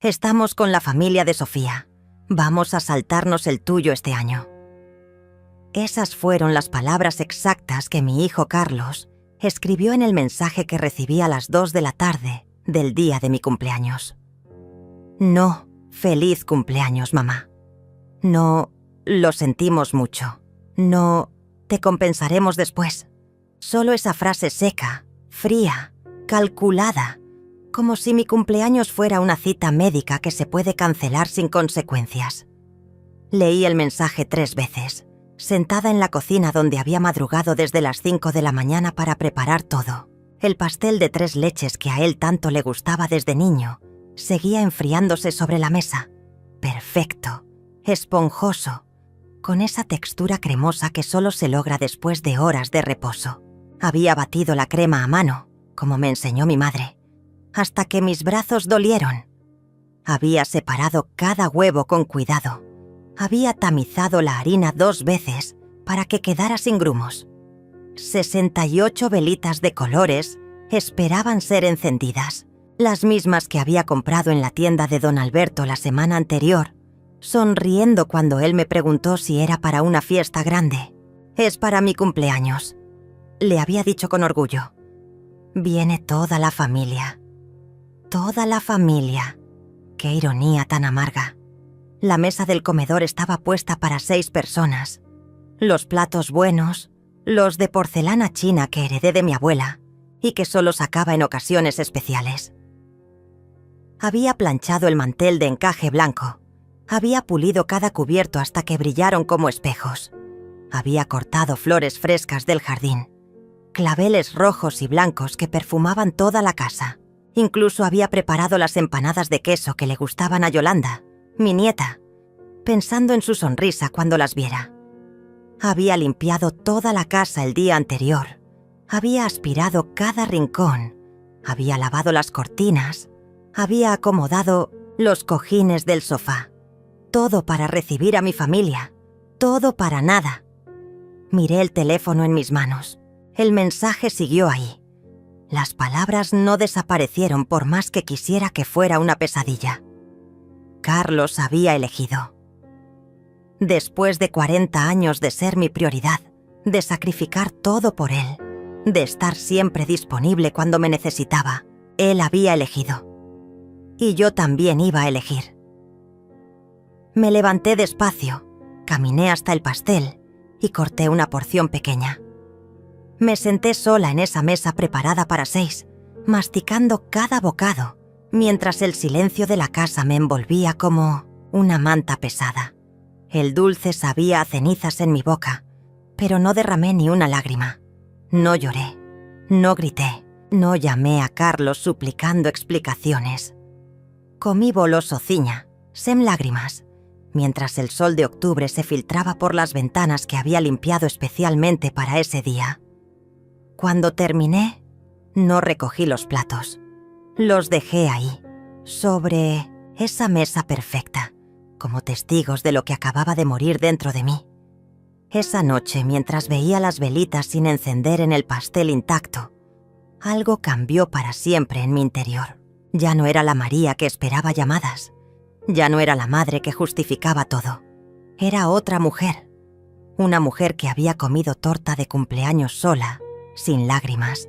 Estamos con la familia de Sofía. Vamos a saltarnos el tuyo este año. Esas fueron las palabras exactas que mi hijo Carlos escribió en el mensaje que recibí a las 2 de la tarde del día de mi cumpleaños. No, feliz cumpleaños, mamá. No, lo sentimos mucho. No, te compensaremos después. Solo esa frase seca, fría, calculada, como si mi cumpleaños fuera una cita médica que se puede cancelar sin consecuencias. Leí el mensaje 3 veces, sentada en la cocina donde había madrugado desde las 5 de la mañana para preparar todo. El pastel de 3 leches que a él tanto le gustaba desde niño seguía enfriándose sobre la mesa. Perfecto, esponjoso, con esa textura cremosa que solo se logra después de horas de reposo. Había batido la crema a mano, como me enseñó mi madre, hasta que mis brazos dolieron. Había separado cada huevo con cuidado. Había tamizado la harina 2 veces para que quedara sin grumos. 68 velitas de colores esperaban ser encendidas, las mismas que había comprado en la tienda de don Alberto la semana anterior, sonriendo cuando él me preguntó si era para una fiesta grande. «Es para mi cumpleaños», le había dicho con orgullo. «Viene toda la familia». Toda la familia. Qué ironía tan amarga. La mesa del comedor estaba puesta para 6 personas. Los platos buenos, los de porcelana china que heredé de mi abuela y que solo sacaba en ocasiones especiales. Había planchado el mantel de encaje blanco. Había pulido cada cubierto hasta que brillaron como espejos. Había cortado flores frescas del jardín, claveles rojos y blancos que perfumaban toda la casa. Incluso había preparado las empanadas de queso que le gustaban a Yolanda, mi nieta, pensando en su sonrisa cuando las viera. Había limpiado toda la casa el día anterior. Había aspirado cada rincón. Había lavado las cortinas. Había acomodado los cojines del sofá. Todo para recibir a mi familia. Todo para nada. Miré el teléfono en mis manos. El mensaje siguió ahí. Las palabras no desaparecieron por más que quisiera que fuera una pesadilla. Carlos había elegido. Después de 40 años de ser mi prioridad, de sacrificar todo por él, de estar siempre disponible cuando me necesitaba, él había elegido. Y yo también iba a elegir. Me levanté despacio, caminé hasta el pastel y corté una porción pequeña. Me senté sola en esa mesa preparada para 6, masticando cada bocado, mientras el silencio de la casa me envolvía como una manta pesada. El dulce sabía a cenizas en mi boca, pero no derramé ni una lágrima. No lloré, no grité, no llamé a Carlos suplicando explicaciones. Comí bolos o ciña, sem lágrimas, mientras el sol de octubre se filtraba por las ventanas que había limpiado especialmente para ese día. Cuando terminé, no recogí los platos. Los dejé ahí, sobre esa mesa perfecta, como testigos de lo que acababa de morir dentro de mí. Esa noche, mientras veía las velitas sin encender en el pastel intacto, algo cambió para siempre en mi interior. Ya no era la María que esperaba llamadas. Ya no era la madre que justificaba todo. Era otra mujer. Una mujer que había comido torta de cumpleaños sola, sin lágrimas,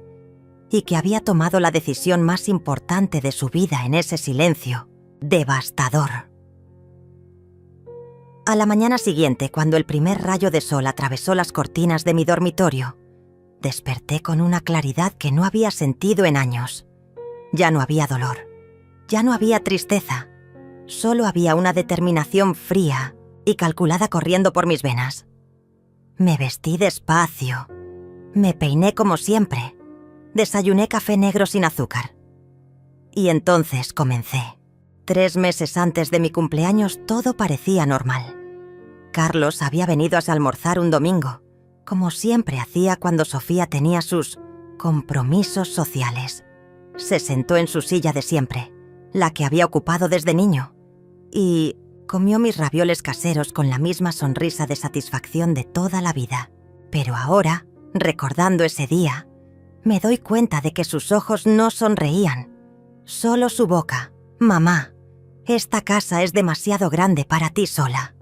y que había tomado la decisión más importante de su vida en ese silencio devastador. A la mañana siguiente, cuando el primer rayo de sol atravesó las cortinas de mi dormitorio, desperté con una claridad que no había sentido en años. Ya no había dolor, ya no había tristeza, solo había una determinación fría y calculada corriendo por mis venas. Me vestí despacio, me peiné como siempre, desayuné café negro sin azúcar. Y entonces comencé. 3 meses antes de mi cumpleaños todo parecía normal. Carlos había venido a almorzar un domingo, como siempre hacía cuando Sofía tenía sus compromisos sociales. Se sentó en su silla de siempre, la que había ocupado desde niño, y comió mis ravioles caseros con la misma sonrisa de satisfacción de toda la vida. Pero ahora, recordando ese día, me doy cuenta de que sus ojos no sonreían, solo su boca, mamá, Esta casa es demasiado grande para ti sola,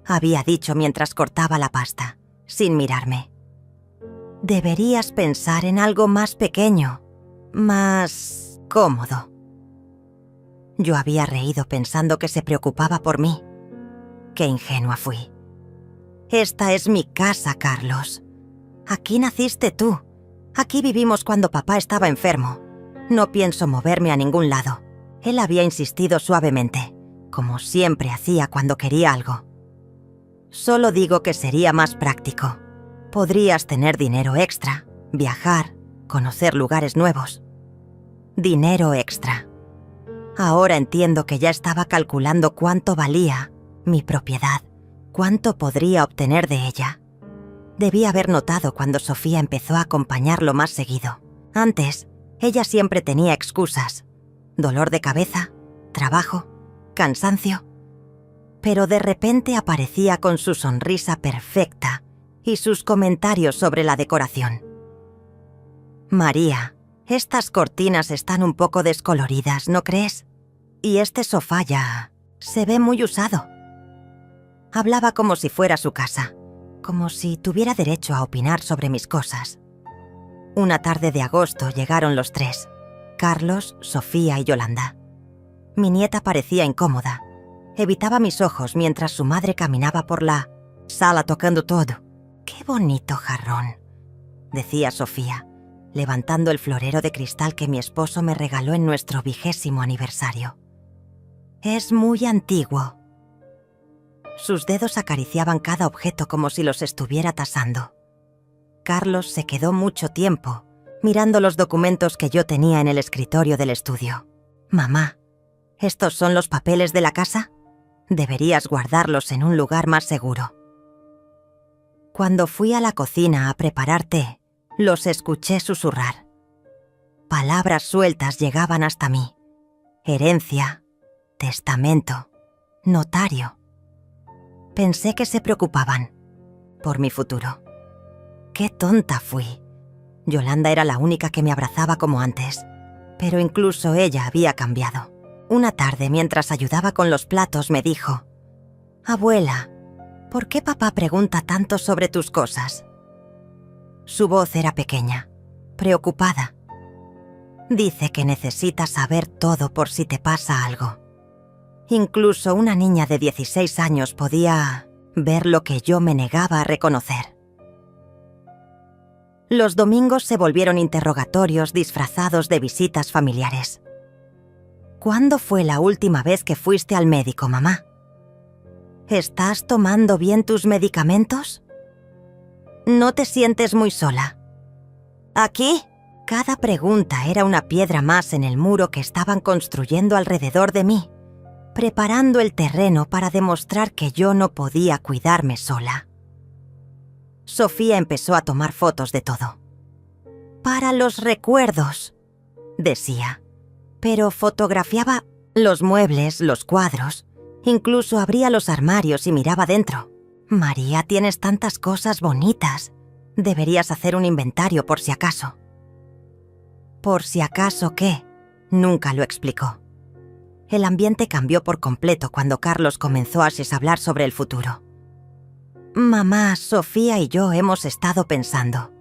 había dicho mientras cortaba la pasta, sin mirarme. Deberías pensar en algo más pequeño, más cómodo. Yo había reído pensando que se preocupaba por mí. Qué ingenua fui. Esta es mi casa, Carlos. Aquí naciste tú. Aquí vivimos cuando papá estaba enfermo. No pienso moverme a ningún lado. Él había insistido suavemente, como siempre hacía cuando quería algo. Solo digo que sería más práctico. Podrías tener dinero extra, viajar, conocer lugares nuevos. Dinero extra. Ahora entiendo que ya estaba calculando cuánto valía mi propiedad, cuánto podría obtener de ella. Debí haber notado cuando Sofía empezó a acompañarlo más seguido. Antes, ella siempre tenía excusas. Dolor de cabeza, trabajo, cansancio. Pero de repente aparecía con su sonrisa perfecta y sus comentarios sobre la decoración. María, estas cortinas están un poco descoloridas, ¿no crees? Y este sofá ya se ve muy usado. Hablaba como si fuera su casa, como si tuviera derecho a opinar sobre mis cosas. Una tarde de agosto llegaron los tres, Carlos, Sofía y Yolanda. Mi nieta parecía incómoda. Evitaba mis ojos mientras su madre caminaba por la sala tocando todo. ¡Qué bonito jarrón!, decía Sofía, levantando el florero de cristal que mi esposo me regaló en nuestro 20º aniversario. Es muy antiguo. Sus dedos acariciaban cada objeto como si los estuviera tasando. Carlos se quedó mucho tiempo mirando los documentos que yo tenía en el escritorio del estudio. Mamá, ¿estos son los papeles de la casa? Deberías guardarlos en un lugar más seguro. Cuando fui a la cocina a preparar té, los escuché susurrar. Palabras sueltas llegaban hasta mí. Herencia, testamento, notario. Pensé que se preocupaban por mi futuro. ¡Qué tonta fui! Yolanda era la única que me abrazaba como antes, pero incluso ella había cambiado. Una tarde, mientras ayudaba con los platos, me dijo: «Abuela, ¿por qué papá pregunta tanto sobre tus cosas?» Su voz era pequeña, preocupada. Dice que necesitas saber todo por si te pasa algo. Incluso una niña de 16 años podía ver lo que yo me negaba a reconocer. Los domingos se volvieron interrogatorios disfrazados de visitas familiares. ¿Cuándo fue la última vez que fuiste al médico, mamá? ¿Estás tomando bien tus medicamentos? ¿No te sientes muy sola? ¿Aquí? Cada pregunta era una piedra más en el muro que estaban construyendo alrededor de mí, preparando el terreno para demostrar que yo no podía cuidarme sola. Sofía empezó a tomar fotos de todo. «Para los recuerdos», decía, pero fotografiaba los muebles, los cuadros, incluso abría los armarios y miraba dentro. «María, tienes tantas cosas bonitas. Deberías hacer un inventario por si acaso». ¿Por si acaso qué? Nunca lo explicó. El ambiente cambió por completo cuando Carlos comenzó a hablar sobre el futuro. «Mamá, Sofía y yo hemos estado pensando.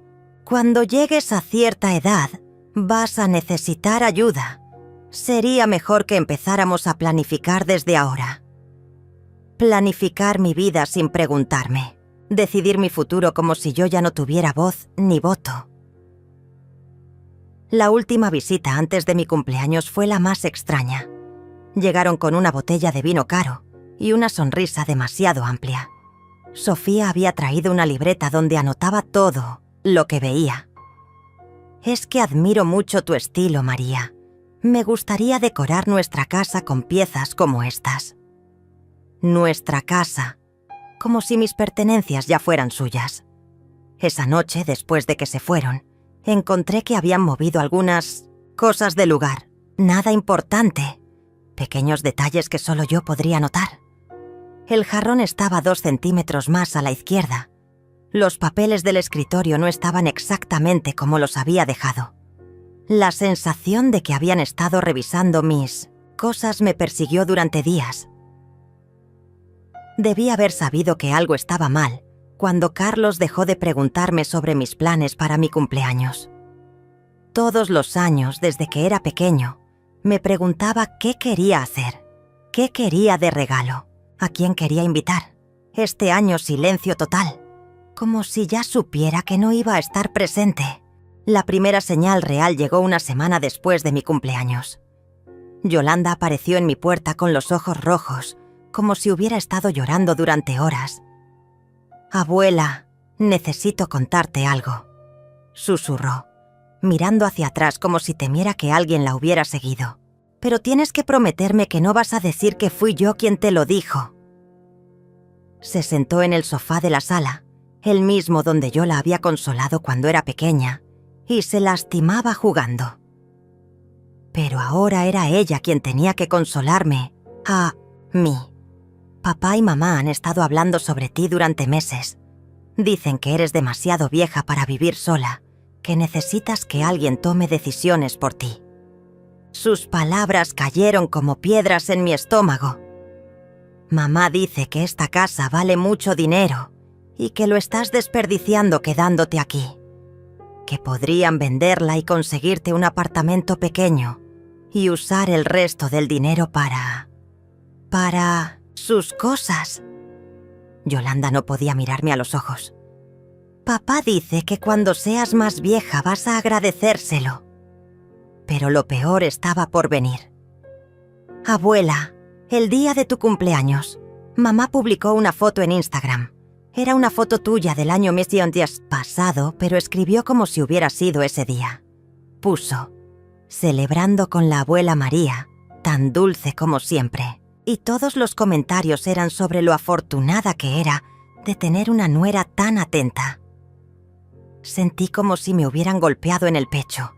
Cuando llegues a cierta edad, vas a necesitar ayuda. Sería mejor que empezáramos a planificar desde ahora. Planificar mi vida sin preguntarme. Decidir mi futuro como si yo ya no tuviera voz ni voto». La última visita antes de mi cumpleaños fue la más extraña. Llegaron con una botella de vino caro y una sonrisa demasiado amplia. Sofía había traído una libreta donde anotaba todo lo que veía. «Es que admiro mucho tu estilo, María. Me gustaría decorar nuestra casa con piezas como estas». Nuestra casa, como si mis pertenencias ya fueran suyas. Esa noche, después de que se fueron, encontré que habían movido algunas cosas del lugar. Nada importante. Pequeños detalles que solo yo podría notar. El jarrón estaba 2 centímetros más a la izquierda. Los papeles del escritorio no estaban exactamente como los había dejado. La sensación de que habían estado revisando mis cosas me persiguió durante días. Debí haber sabido que algo estaba mal cuando Carlos dejó de preguntarme sobre mis planes para mi cumpleaños. Todos los años, desde que era pequeño, me preguntaba qué quería hacer, qué quería de regalo, a quién quería invitar. Este año silencio total, como si ya supiera que no iba a estar presente. La primera señal real llegó una semana después de mi cumpleaños. Yolanda apareció en mi puerta con los ojos rojos, como si hubiera estado llorando durante horas. «Abuela, necesito contarte algo», susurró, mirando hacia atrás como si temiera que alguien la hubiera seguido. «Pero tienes que prometerme que no vas a decir que fui yo quien te lo dijo». Se sentó en el sofá de la sala, el mismo donde yo la había consolado cuando era pequeña, y se lastimaba jugando. Pero ahora era ella quien tenía que consolarme, a mí. «Papá y mamá han estado hablando sobre ti durante meses. Dicen que eres demasiado vieja para vivir sola, que necesitas que alguien tome decisiones por ti». Sus palabras cayeron como piedras en mi estómago. «Mamá dice que esta casa vale mucho dinero y que lo estás desperdiciando quedándote aquí. Que podrían venderla y conseguirte un apartamento pequeño y usar el resto del dinero para sus cosas». Yolanda no podía mirarme a los ojos. «Papá dice que cuando seas más vieja vas a agradecérselo». Pero lo peor estaba por venir. «Abuela, el día de tu cumpleaños, mamá publicó una foto en Instagram. Era una foto tuya del año pasado, pero escribió como si hubiera sido ese día. Puso, celebrando con la abuela María, tan dulce como siempre. Y todos los comentarios eran sobre lo afortunada que era de tener una nuera tan atenta». Sentí como si me hubieran golpeado en el pecho.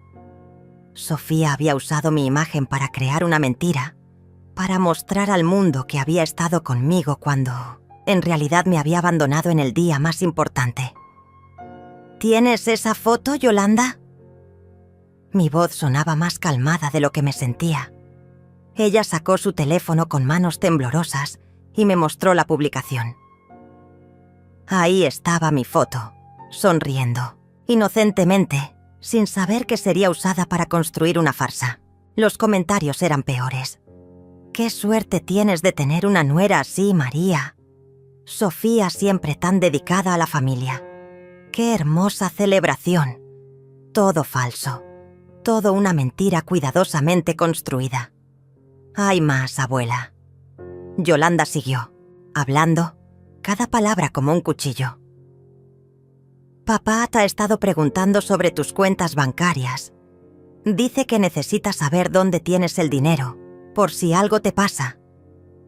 Sofía había usado mi imagen para crear una mentira, para mostrar al mundo que había estado conmigo cuando, en realidad, me había abandonado en el día más importante. «¿Tienes esa foto, Yolanda?». Mi voz sonaba más calmada de lo que me sentía. Ella sacó su teléfono con manos temblorosas y me mostró la publicación. Ahí estaba mi foto, sonriendo, inocentemente, sin saber que sería usada para construir una farsa. Los comentarios eran peores. «Qué suerte tienes de tener una nuera así, María. Sofía siempre tan dedicada a la familia. Qué hermosa celebración. Todo falso. Todo una mentira cuidadosamente construida. Hay más, abuela». Yolanda siguió, hablando, cada palabra como un cuchillo. «Papá te ha estado preguntando sobre tus cuentas bancarias. Dice que necesita saber dónde tienes el dinero, por si algo te pasa.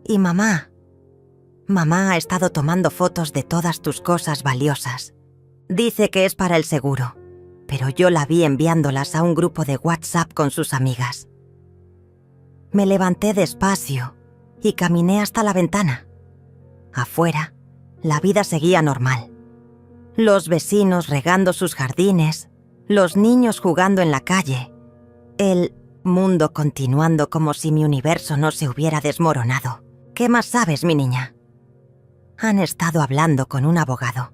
Y mamá ha estado tomando fotos de todas tus cosas valiosas. Dice que es para el seguro, pero yo la vi enviándolas a un grupo de WhatsApp con sus amigas». Me levanté despacio y caminé hasta la ventana. Afuera, la vida seguía normal. Los vecinos regando sus jardines, los niños jugando en la calle, el mundo continuando como si mi universo no se hubiera desmoronado. «¿Qué más sabes, mi niña?». Han estado hablando con un abogado.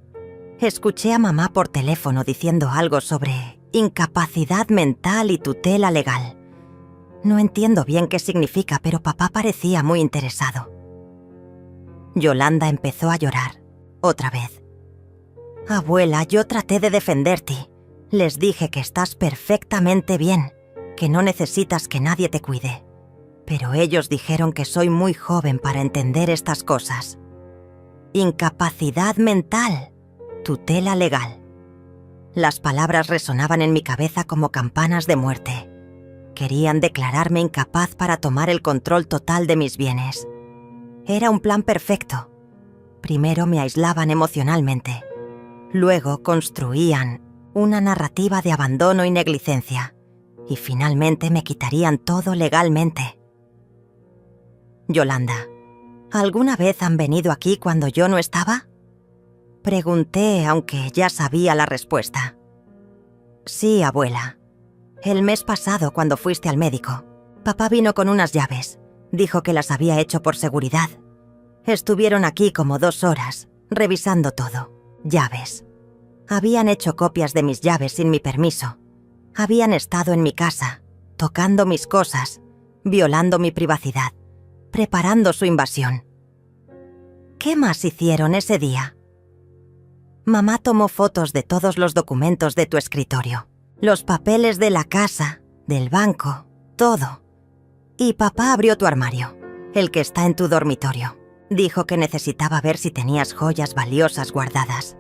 Escuché a mamá por teléfono diciendo algo sobre incapacidad mental y tutela legal. No entiendo bien qué significa, pero papá parecía muy interesado. Yolanda empezó a llorar, otra vez. «Abuela, yo traté de defenderte. Les dije que estás perfectamente bien, que no necesitas que nadie te cuide. Pero ellos dijeron que soy muy joven para entender estas cosas. Incapacidad mental, tutela legal». Las palabras resonaban en mi cabeza como campanas de muerte. Querían declararme incapaz para tomar el control total de mis bienes. Era un plan perfecto. Primero me aislaban emocionalmente. Luego construían una narrativa de abandono y negligencia. Y finalmente me quitarían todo legalmente. «Yolanda, ¿alguna vez han venido aquí cuando yo no estaba?». Pregunté, aunque ya sabía la respuesta. «Sí, abuela. El mes pasado, cuando fuiste al médico, papá vino con unas llaves. Dijo que las había hecho por seguridad. Estuvieron aquí como 2 horas, revisando todo. Llaves. Habían hecho copias de mis llaves sin mi permiso. Habían estado en mi casa, tocando mis cosas, violando mi privacidad, preparando su invasión. ¿Qué más hicieron ese día? Mamá tomó fotos de todos los documentos de tu escritorio, los papeles de la casa, del banco, todo. Y papá abrió tu armario, el que está en tu dormitorio. Dijo que necesitaba ver si tenías joyas valiosas guardadas.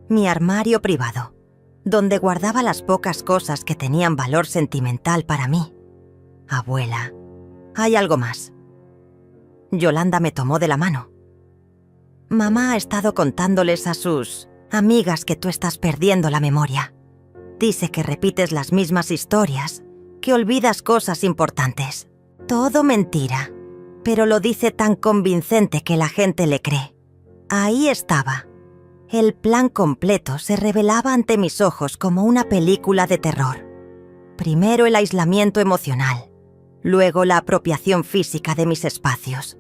Mi armario privado, donde guardaba las pocas cosas que tenían valor sentimental para mí. Abuela, hay algo más. Yolanda me tomó de la mano. Mamá ha estado contándoles a sus amigas que tú estás perdiendo la memoria. Dice que repites las mismas historias, que olvidas cosas importantes. Todo mentira, pero lo dice tan convincente que la gente le cree. Ahí estaba. El plan completo se revelaba ante mis ojos como una película de terror. Primero el aislamiento emocional, luego la apropiación física de mis espacios,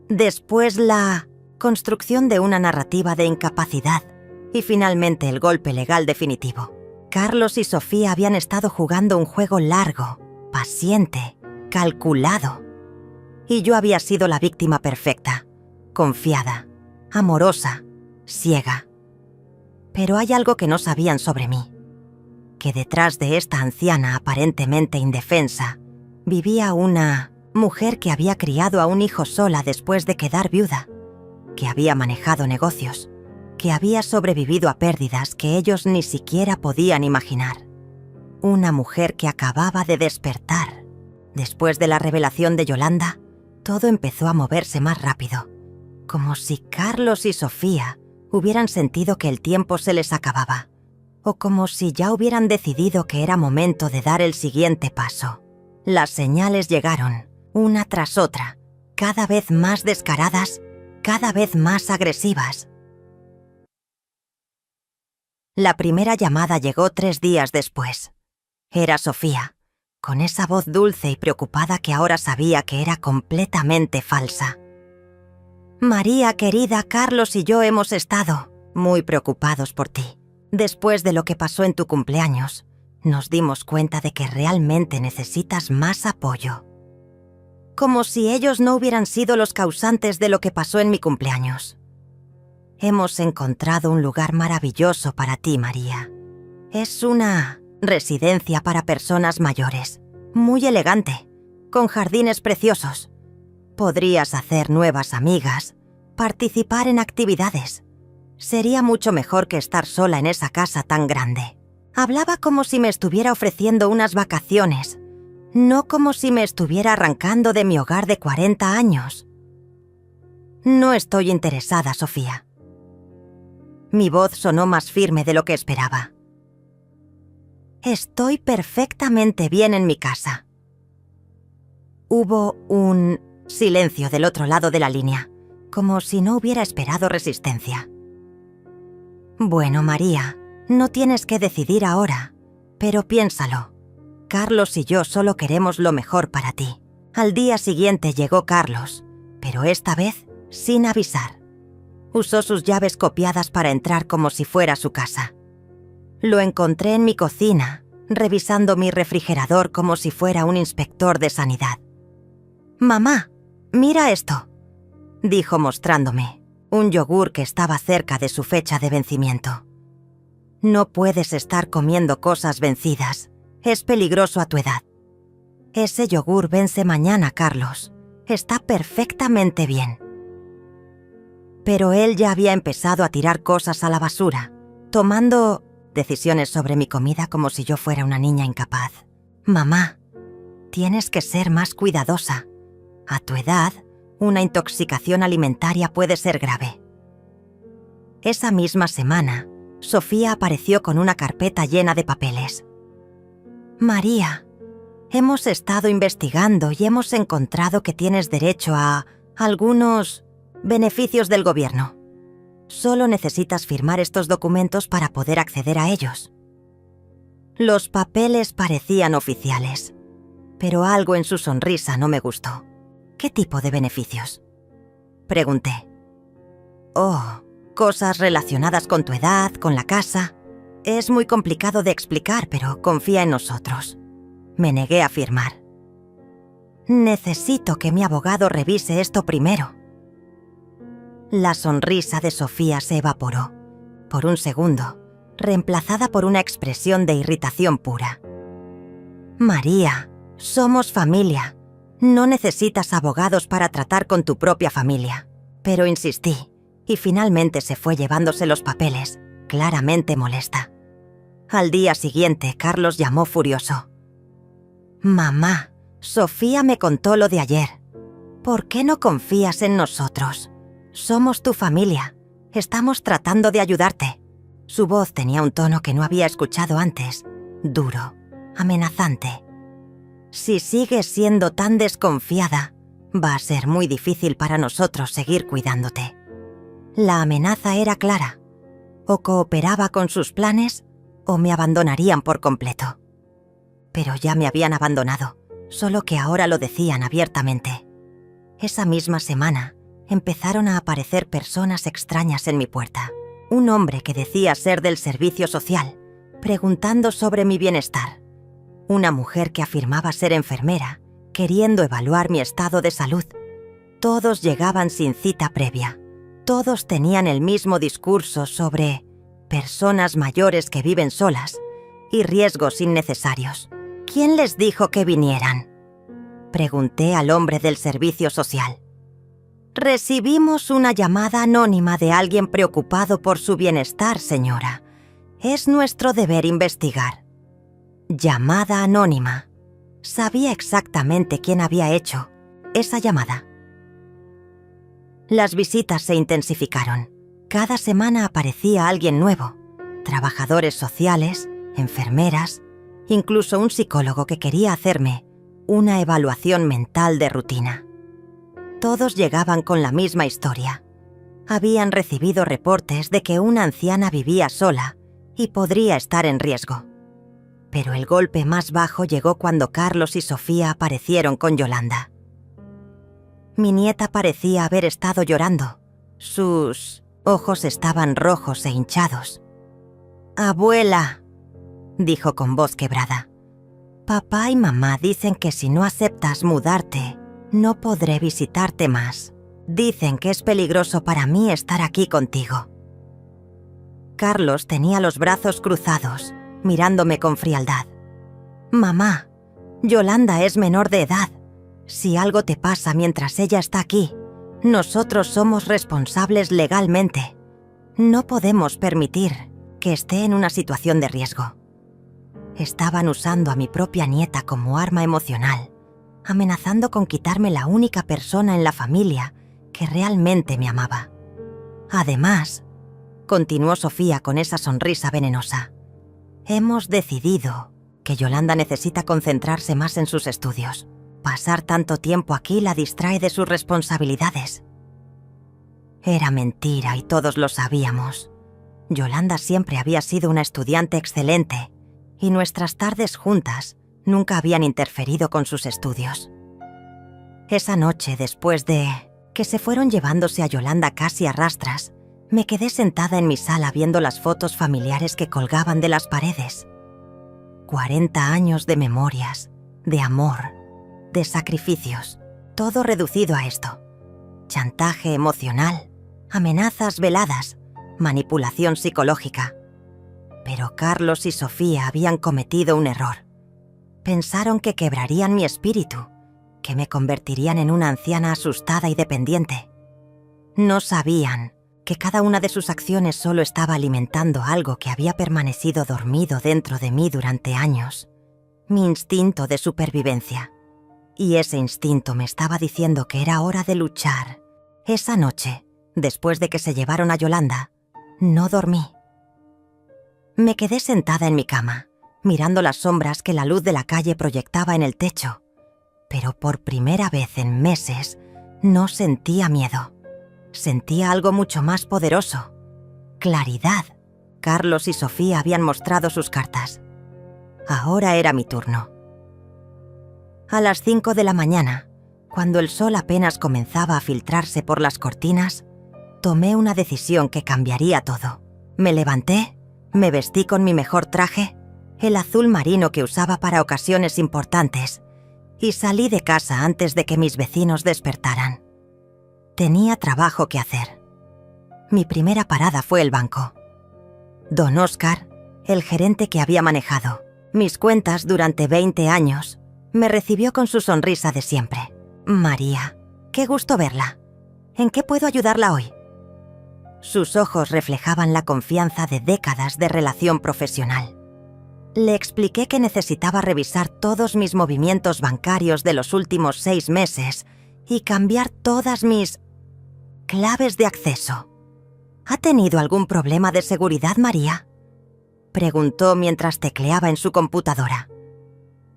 después la construcción de una narrativa de incapacidad y finalmente el golpe legal definitivo. Carlos y Sofía habían estado jugando un juego largo, paciente, calculado. Y yo había sido la víctima perfecta, confiada, amorosa, ciega. Pero hay algo que no sabían sobre mí, que detrás de esta anciana aparentemente indefensa vivía una mujer que había criado a un hijo sola después de quedar viuda, que había manejado negocios, que había sobrevivido a pérdidas que ellos ni siquiera podían imaginar. Una mujer que acababa de despertar. Después de la revelación de Yolanda, todo empezó a moverse más rápido, como si Carlos y Sofía hubieran sentido que el tiempo se les acababa, o como si ya hubieran decidido que era momento de dar el siguiente paso. Las señales llegaron, una tras otra, cada vez más descaradas, cada vez más agresivas. La primera llamada llegó 3 días después. Era Sofía, con esa voz dulce y preocupada que ahora sabía que era completamente falsa. María, querida, Carlos y yo hemos estado muy preocupados por ti. Después de lo que pasó en tu cumpleaños, nos dimos cuenta de que realmente necesitas más apoyo. Como si ellos no hubieran sido los causantes de lo que pasó en mi cumpleaños. Hemos encontrado un lugar maravilloso para ti, María. Es una residencia para personas mayores, muy elegante, con jardines preciosos. Podrías hacer nuevas amigas, participar en actividades. Sería mucho mejor que estar sola en esa casa tan grande. Hablaba como si me estuviera ofreciendo unas vacaciones, no como si me estuviera arrancando de mi hogar de 40 años. No estoy interesada, Sofía. Mi voz sonó más firme de lo que esperaba. Estoy perfectamente bien en mi casa. Hubo un silencio del otro lado de la línea, como si no hubiera esperado resistencia. Bueno, María, no tienes que decidir ahora, pero piénsalo. Carlos y yo solo queremos lo mejor para ti. Al día siguiente llegó Carlos, pero esta vez sin avisar. Usó sus llaves copiadas para entrar como si fuera su casa. Lo encontré en mi cocina, revisando mi refrigerador como si fuera un inspector de sanidad. «Mamá, mira esto», dijo mostrándome un yogur que estaba cerca de su fecha de vencimiento. «No puedes estar comiendo cosas vencidas. Es peligroso a tu edad». «Ese yogur vence mañana, Carlos. Está perfectamente bien». Pero él ya había empezado a tirar cosas a la basura, tomando decisiones sobre mi comida como si yo fuera una niña incapaz. «Mamá, tienes que ser más cuidadosa. A tu edad, una intoxicación alimentaria puede ser grave». Esa misma semana, Sofía apareció con una carpeta llena de papeles. «María, hemos estado investigando y hemos encontrado que tienes derecho a algunos beneficios del gobierno. Solo necesitas firmar estos documentos para poder acceder a ellos». Los papeles parecían oficiales, pero algo en su sonrisa no me gustó. ¿Qué tipo de beneficios? Pregunté. Oh, cosas relacionadas con tu edad, con la casa. Es muy complicado de explicar, pero confía en nosotros. Me negué a firmar. Necesito que mi abogado revise esto primero. La sonrisa de Sofía se evaporó, por un segundo, reemplazada por una expresión de irritación pura. María, somos familia. No necesitas abogados para tratar con tu propia familia. Pero insistí, y finalmente se fue llevándose los papeles, claramente molesta. Al día siguiente, Carlos llamó furioso. Mamá, Sofía me contó lo de ayer. ¿Por qué no confías en nosotros? Somos tu familia. Estamos tratando de ayudarte. Su voz tenía un tono que no había escuchado antes, duro, amenazante. Si sigues siendo tan desconfiada, va a ser muy difícil para nosotros seguir cuidándote. La amenaza era clara. O cooperaba con sus planes o me abandonarían por completo. Pero ya me habían abandonado, solo que ahora lo decían abiertamente. Esa misma semana empezaron a aparecer personas extrañas en mi puerta. Un hombre que decía ser del servicio social, preguntando sobre mi bienestar. Una mujer que afirmaba ser enfermera, queriendo evaluar mi estado de salud. Todos llegaban sin cita previa. Todos tenían el mismo discurso sobre personas mayores que viven solas y riesgos innecesarios. ¿Quién les dijo que vinieran? Pregunté al hombre del servicio social. Recibimos una llamada anónima de alguien preocupado por su bienestar, señora. Es nuestro deber investigar. Llamada anónima. Sabía exactamente quién había hecho esa llamada. Las visitas se intensificaron. Cada semana aparecía alguien nuevo. Trabajadores sociales, enfermeras, incluso un psicólogo que quería hacerme una evaluación mental de rutina. Todos llegaban con la misma historia. Habían recibido reportes de que una anciana vivía sola y podría estar en riesgo. Pero el golpe más bajo llegó cuando Carlos y Sofía aparecieron con Yolanda. Mi nieta parecía haber estado llorando. Sus ojos estaban rojos e hinchados. «Abuela», dijo con voz quebrada, «papá y mamá dicen que si no aceptas mudarte, no podré visitarte más. Dicen que es peligroso para mí estar aquí contigo». Carlos tenía los brazos cruzados, mirándome con frialdad. «Mamá, Yolanda es menor de edad. Si algo te pasa mientras ella está aquí, nosotros somos responsables legalmente. No podemos permitir que esté en una situación de riesgo». Estaban usando a mi propia nieta como arma emocional, amenazando con quitarme la única persona en la familia que realmente me amaba. Además, continuó Sofía con esa sonrisa venenosa, hemos decidido que Yolanda necesita concentrarse más en sus estudios. Pasar tanto tiempo aquí la distrae de sus responsabilidades. Era mentira y todos lo sabíamos. Yolanda siempre había sido una estudiante excelente y nuestras tardes juntas nunca habían interferido con sus estudios. Esa noche, después de que se fueron llevándose a Yolanda casi a rastras, me quedé sentada en mi sala viendo las fotos familiares que colgaban de las paredes. 40 años de memorias, de amor, de sacrificios, todo reducido a esto. Chantaje emocional, amenazas veladas, manipulación psicológica. Pero Carlos y Sofía habían cometido un error. Pensaron que quebrarían mi espíritu, que me convertirían en una anciana asustada y dependiente. No sabían que cada una de sus acciones solo estaba alimentando algo que había permanecido dormido dentro de mí durante años, mi instinto de supervivencia. Y ese instinto me estaba diciendo que era hora de luchar. Esa noche, después de que se llevaron a Yolanda, no dormí. Me quedé sentada en mi cama, mirando las sombras que la luz de la calle proyectaba en el techo. Pero por primera vez en meses, no sentía miedo. Sentía algo mucho más poderoso. Claridad. Carlos y Sofía habían mostrado sus cartas. Ahora era mi turno. A las 5 de la mañana, Cuando el sol apenas comenzaba a filtrarse por las cortinas, tomé una decisión que cambiaría todo. Me levanté, me vestí con mi mejor traje, el azul marino que usaba para ocasiones importantes, y salí de casa antes de que mis vecinos despertaran. Tenía trabajo que hacer. Mi primera parada fue el banco. Don Óscar, el gerente que había manejado mis cuentas durante 20 años, me recibió con su sonrisa de siempre. «María, qué gusto verla. ¿En qué puedo ayudarla hoy?» Sus ojos reflejaban la confianza de décadas de relación profesional. Le expliqué que necesitaba revisar todos mis movimientos bancarios de los últimos 6 meses y cambiar todas mis claves de acceso. ¿Ha tenido algún problema de seguridad, María?, preguntó mientras tecleaba en su computadora.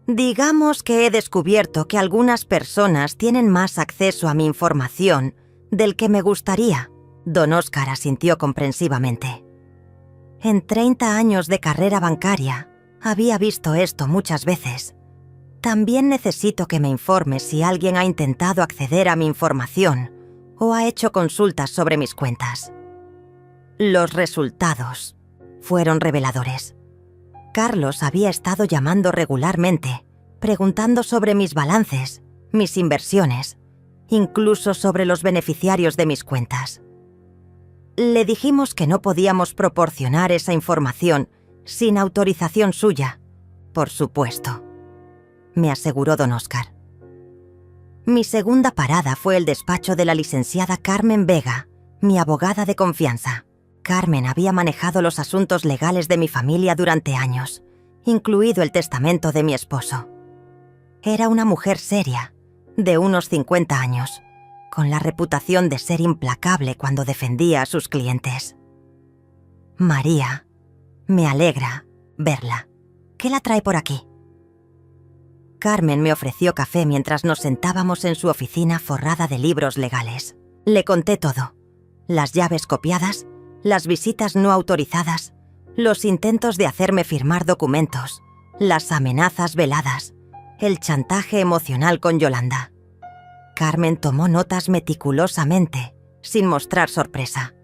Digamos que he descubierto que algunas personas tienen más acceso a mi información del que me gustaría. Don Óscar asintió comprensivamente. En 30 años de carrera bancaria, había visto esto muchas veces. También necesito que me informe si alguien ha intentado acceder a mi información o ha hecho consultas sobre mis cuentas. Los resultados fueron reveladores. Carlos había estado llamando regularmente, preguntando sobre mis balances, mis inversiones, incluso sobre los beneficiarios de mis cuentas. Le dijimos que no podíamos proporcionar esa información sin autorización suya, por supuesto, me aseguró don Óscar. Mi segunda parada fue el despacho de la licenciada Carmen Vega, mi abogada de confianza. Carmen había manejado los asuntos legales de mi familia durante años, incluido el testamento de mi esposo. Era una mujer seria, de unos 50 años, con la reputación de ser implacable cuando defendía a sus clientes. María, me alegra verla. ¿Qué la trae por aquí? Carmen me ofreció café mientras nos sentábamos en su oficina forrada de libros legales. Le conté todo: las llaves copiadas, las visitas no autorizadas, los intentos de hacerme firmar documentos, las amenazas veladas, el chantaje emocional con Yolanda. Carmen tomó notas meticulosamente, sin mostrar sorpresa.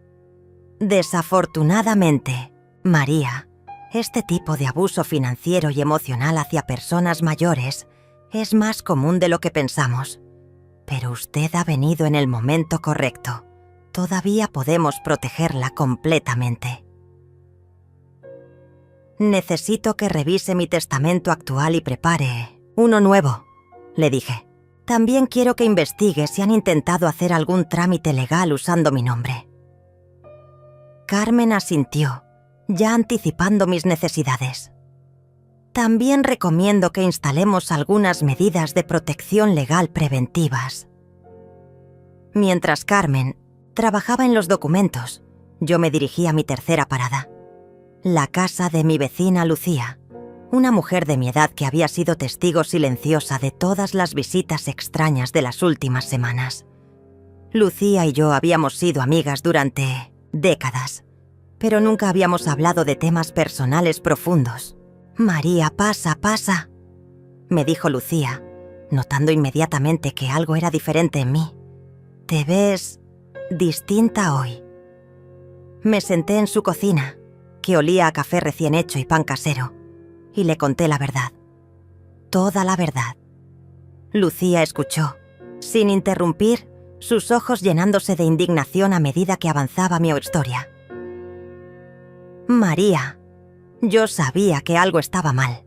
Desafortunadamente, María, este tipo de abuso financiero y emocional hacia personas mayores es más común de lo que pensamos. Pero usted ha venido en el momento correcto. Todavía podemos protegerla completamente. Necesito que revise mi testamento actual y prepare uno nuevo, le dije. También quiero que investigue si han intentado hacer algún trámite legal usando mi nombre. Carmen asintió, ya anticipando mis necesidades. También recomiendo que instalemos algunas medidas de protección legal preventivas. Mientras Carmen trabajaba en los documentos, yo me dirigí a mi tercera parada, la casa de mi vecina Lucía, una mujer de mi edad que había sido testigo silenciosa de todas las visitas extrañas de las últimas semanas. Lucía y yo habíamos sido amigas durante décadas, pero nunca habíamos hablado de temas personales profundos. «María, pasa, pasa», me dijo Lucía, notando inmediatamente que algo era diferente en mí. «Te ves distinta hoy». Me senté en su cocina, que olía a café recién hecho y pan casero, y le conté la verdad. Toda la verdad. Lucía escuchó, sin interrumpir, sus ojos llenándose de indignación a medida que avanzaba mi historia. «María, yo sabía que algo estaba mal.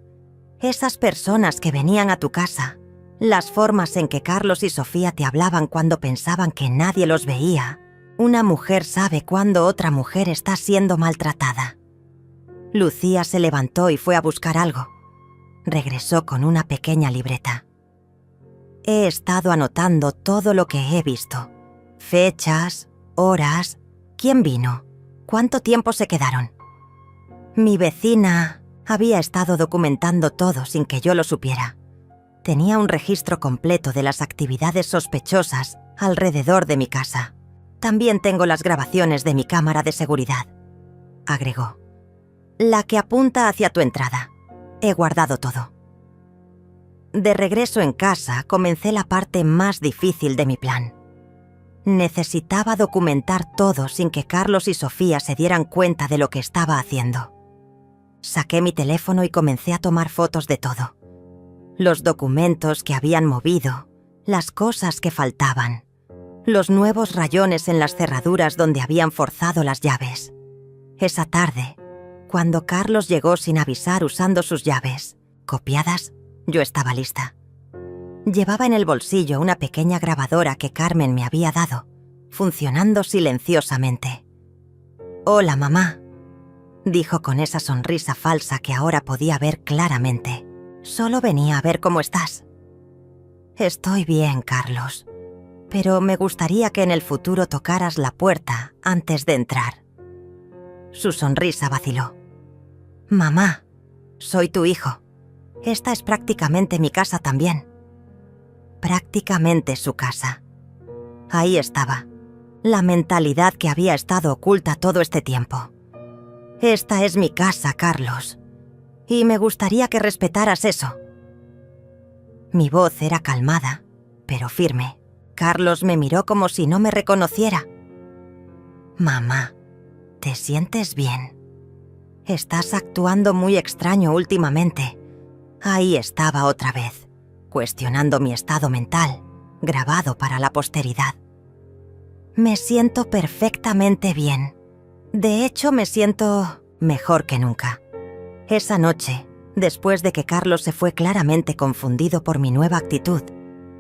Esas personas que venían a tu casa, las formas en que Carlos y Sofía te hablaban cuando pensaban que nadie los veía. Una mujer sabe cuándo otra mujer está siendo maltratada». Lucía se levantó y fue a buscar algo. Regresó con una pequeña libreta. «He estado anotando todo lo que he visto. Fechas, horas, quién vino, cuánto tiempo se quedaron. Mi vecina había estado documentando todo sin que yo lo supiera. Tenía un registro completo de las actividades sospechosas alrededor de mi casa. También tengo las grabaciones de mi cámara de seguridad», agregó. «La que apunta hacia tu entrada. He guardado todo». De regreso en casa, comencé la parte más difícil de mi plan. Necesitaba documentar todo sin que Carlos y Sofía se dieran cuenta de lo que estaba haciendo. Saqué mi teléfono y comencé a tomar fotos de todo. Los documentos que habían movido, las cosas que faltaban, los nuevos rayones en las cerraduras donde habían forzado las llaves. Esa tarde, cuando Carlos llegó sin avisar usando sus llaves, copiadas, yo estaba lista. Llevaba en el bolsillo una pequeña grabadora que Carmen me había dado, funcionando silenciosamente. «Hola, mamá», dijo con esa sonrisa falsa que ahora podía ver claramente. «Solo venía a ver cómo estás». «Estoy bien, Carlos, pero me gustaría que en el futuro tocaras la puerta antes de entrar». Su sonrisa vaciló. «Mamá, soy tu hijo. Esta es prácticamente mi casa también». Prácticamente su casa. Ahí estaba, la mentalidad que había estado oculta todo este tiempo. «Esta es mi casa, Carlos, y me gustaría que respetaras eso». Mi voz era calmada, pero firme. Carlos me miró como si no me reconociera. «Mamá, ¿te sientes bien? Estás actuando muy extraño últimamente». Ahí estaba otra vez, cuestionando mi estado mental, grabado para la posteridad. «Me siento perfectamente bien. De hecho, me siento mejor que nunca». Esa noche, después de que Carlos se fue claramente confundido por mi nueva actitud,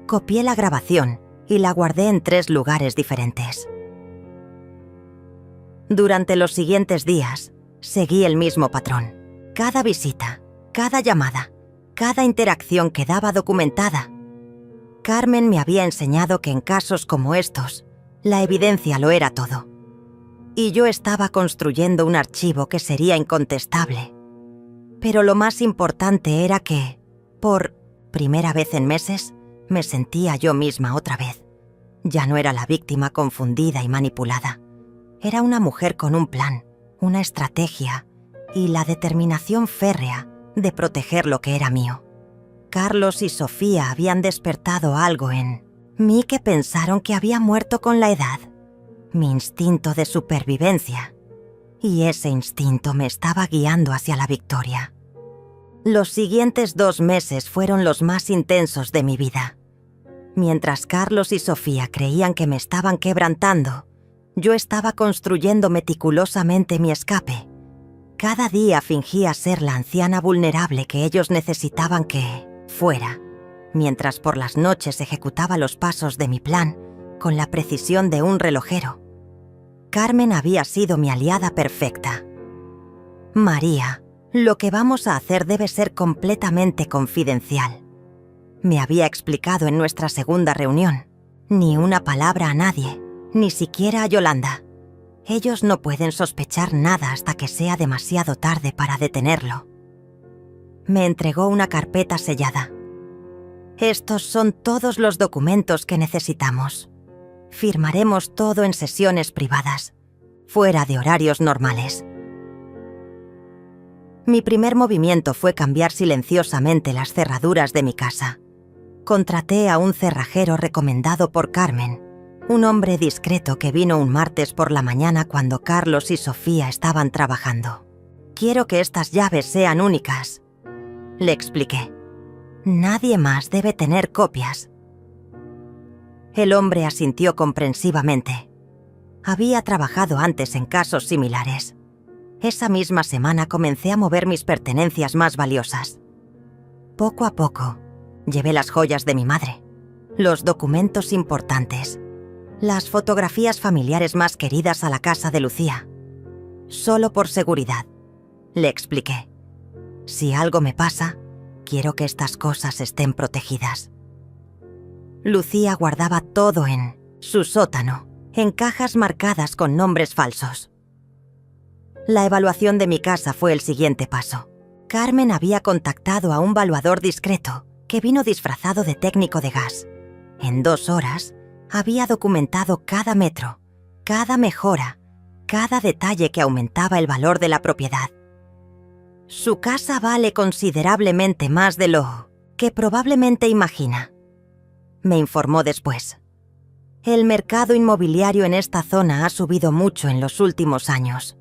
copié la grabación y la guardé en 3 lugares diferentes. Durante los siguientes días, seguí el mismo patrón. Cada visita, cada llamada, cada interacción quedaba documentada. Carmen me había enseñado que en casos como estos, la evidencia lo era todo. Y yo estaba construyendo un archivo que sería incontestable. Pero lo más importante era que, por primera vez en meses, me sentía yo misma otra vez. Ya no era la víctima confundida y manipulada. Era una mujer con un plan, una estrategia y la determinación férrea de proteger lo que era mío. Carlos y Sofía habían despertado algo en mí que pensaron que había muerto con la edad. Mi instinto de supervivencia. Y ese instinto me estaba guiando hacia la victoria. Los siguientes 2 meses fueron los más intensos de mi vida. Mientras Carlos y Sofía creían que me estaban quebrantando, yo estaba construyendo meticulosamente mi escape. Cada día fingía ser la anciana vulnerable que ellos necesitaban que fuera, mientras por las noches ejecutaba los pasos de mi plan con la precisión de un relojero. Carmen había sido mi aliada perfecta. «María, lo que vamos a hacer debe ser completamente confidencial», me había explicado en nuestra segunda reunión. «Ni una palabra a nadie, ni siquiera a Yolanda. Ellos no pueden sospechar nada hasta que sea demasiado tarde para detenerlo». Me entregó una carpeta sellada. «Estos son todos los documentos que necesitamos. Firmaremos todo en sesiones privadas, fuera de horarios normales». Mi primer movimiento fue cambiar silenciosamente las cerraduras de mi casa. Contraté a un cerrajero recomendado por Carmen, un hombre discreto que vino un martes por la mañana cuando Carlos y Sofía estaban trabajando. «Quiero que estas llaves sean únicas», le expliqué. «Nadie más debe tener copias». El hombre asintió comprensivamente. Había trabajado antes en casos similares. Esa misma semana comencé a mover mis pertenencias más valiosas. Poco a poco, llevé las joyas de mi madre, los documentos importantes, las fotografías familiares más queridas a la casa de Lucía. «Solo por seguridad», le expliqué. «Si algo me pasa, quiero que estas cosas estén protegidas». Lucía guardaba todo en su sótano, en cajas marcadas con nombres falsos. La evaluación de mi casa fue el siguiente paso. Carmen había contactado a un valuador discreto que vino disfrazado de técnico de gas. En 2 horas, había documentado cada metro, cada mejora, cada detalle que aumentaba el valor de la propiedad. «Su casa vale considerablemente más de lo que probablemente imagina. Me informó después. El mercado inmobiliario en esta zona ha subido mucho en los últimos años.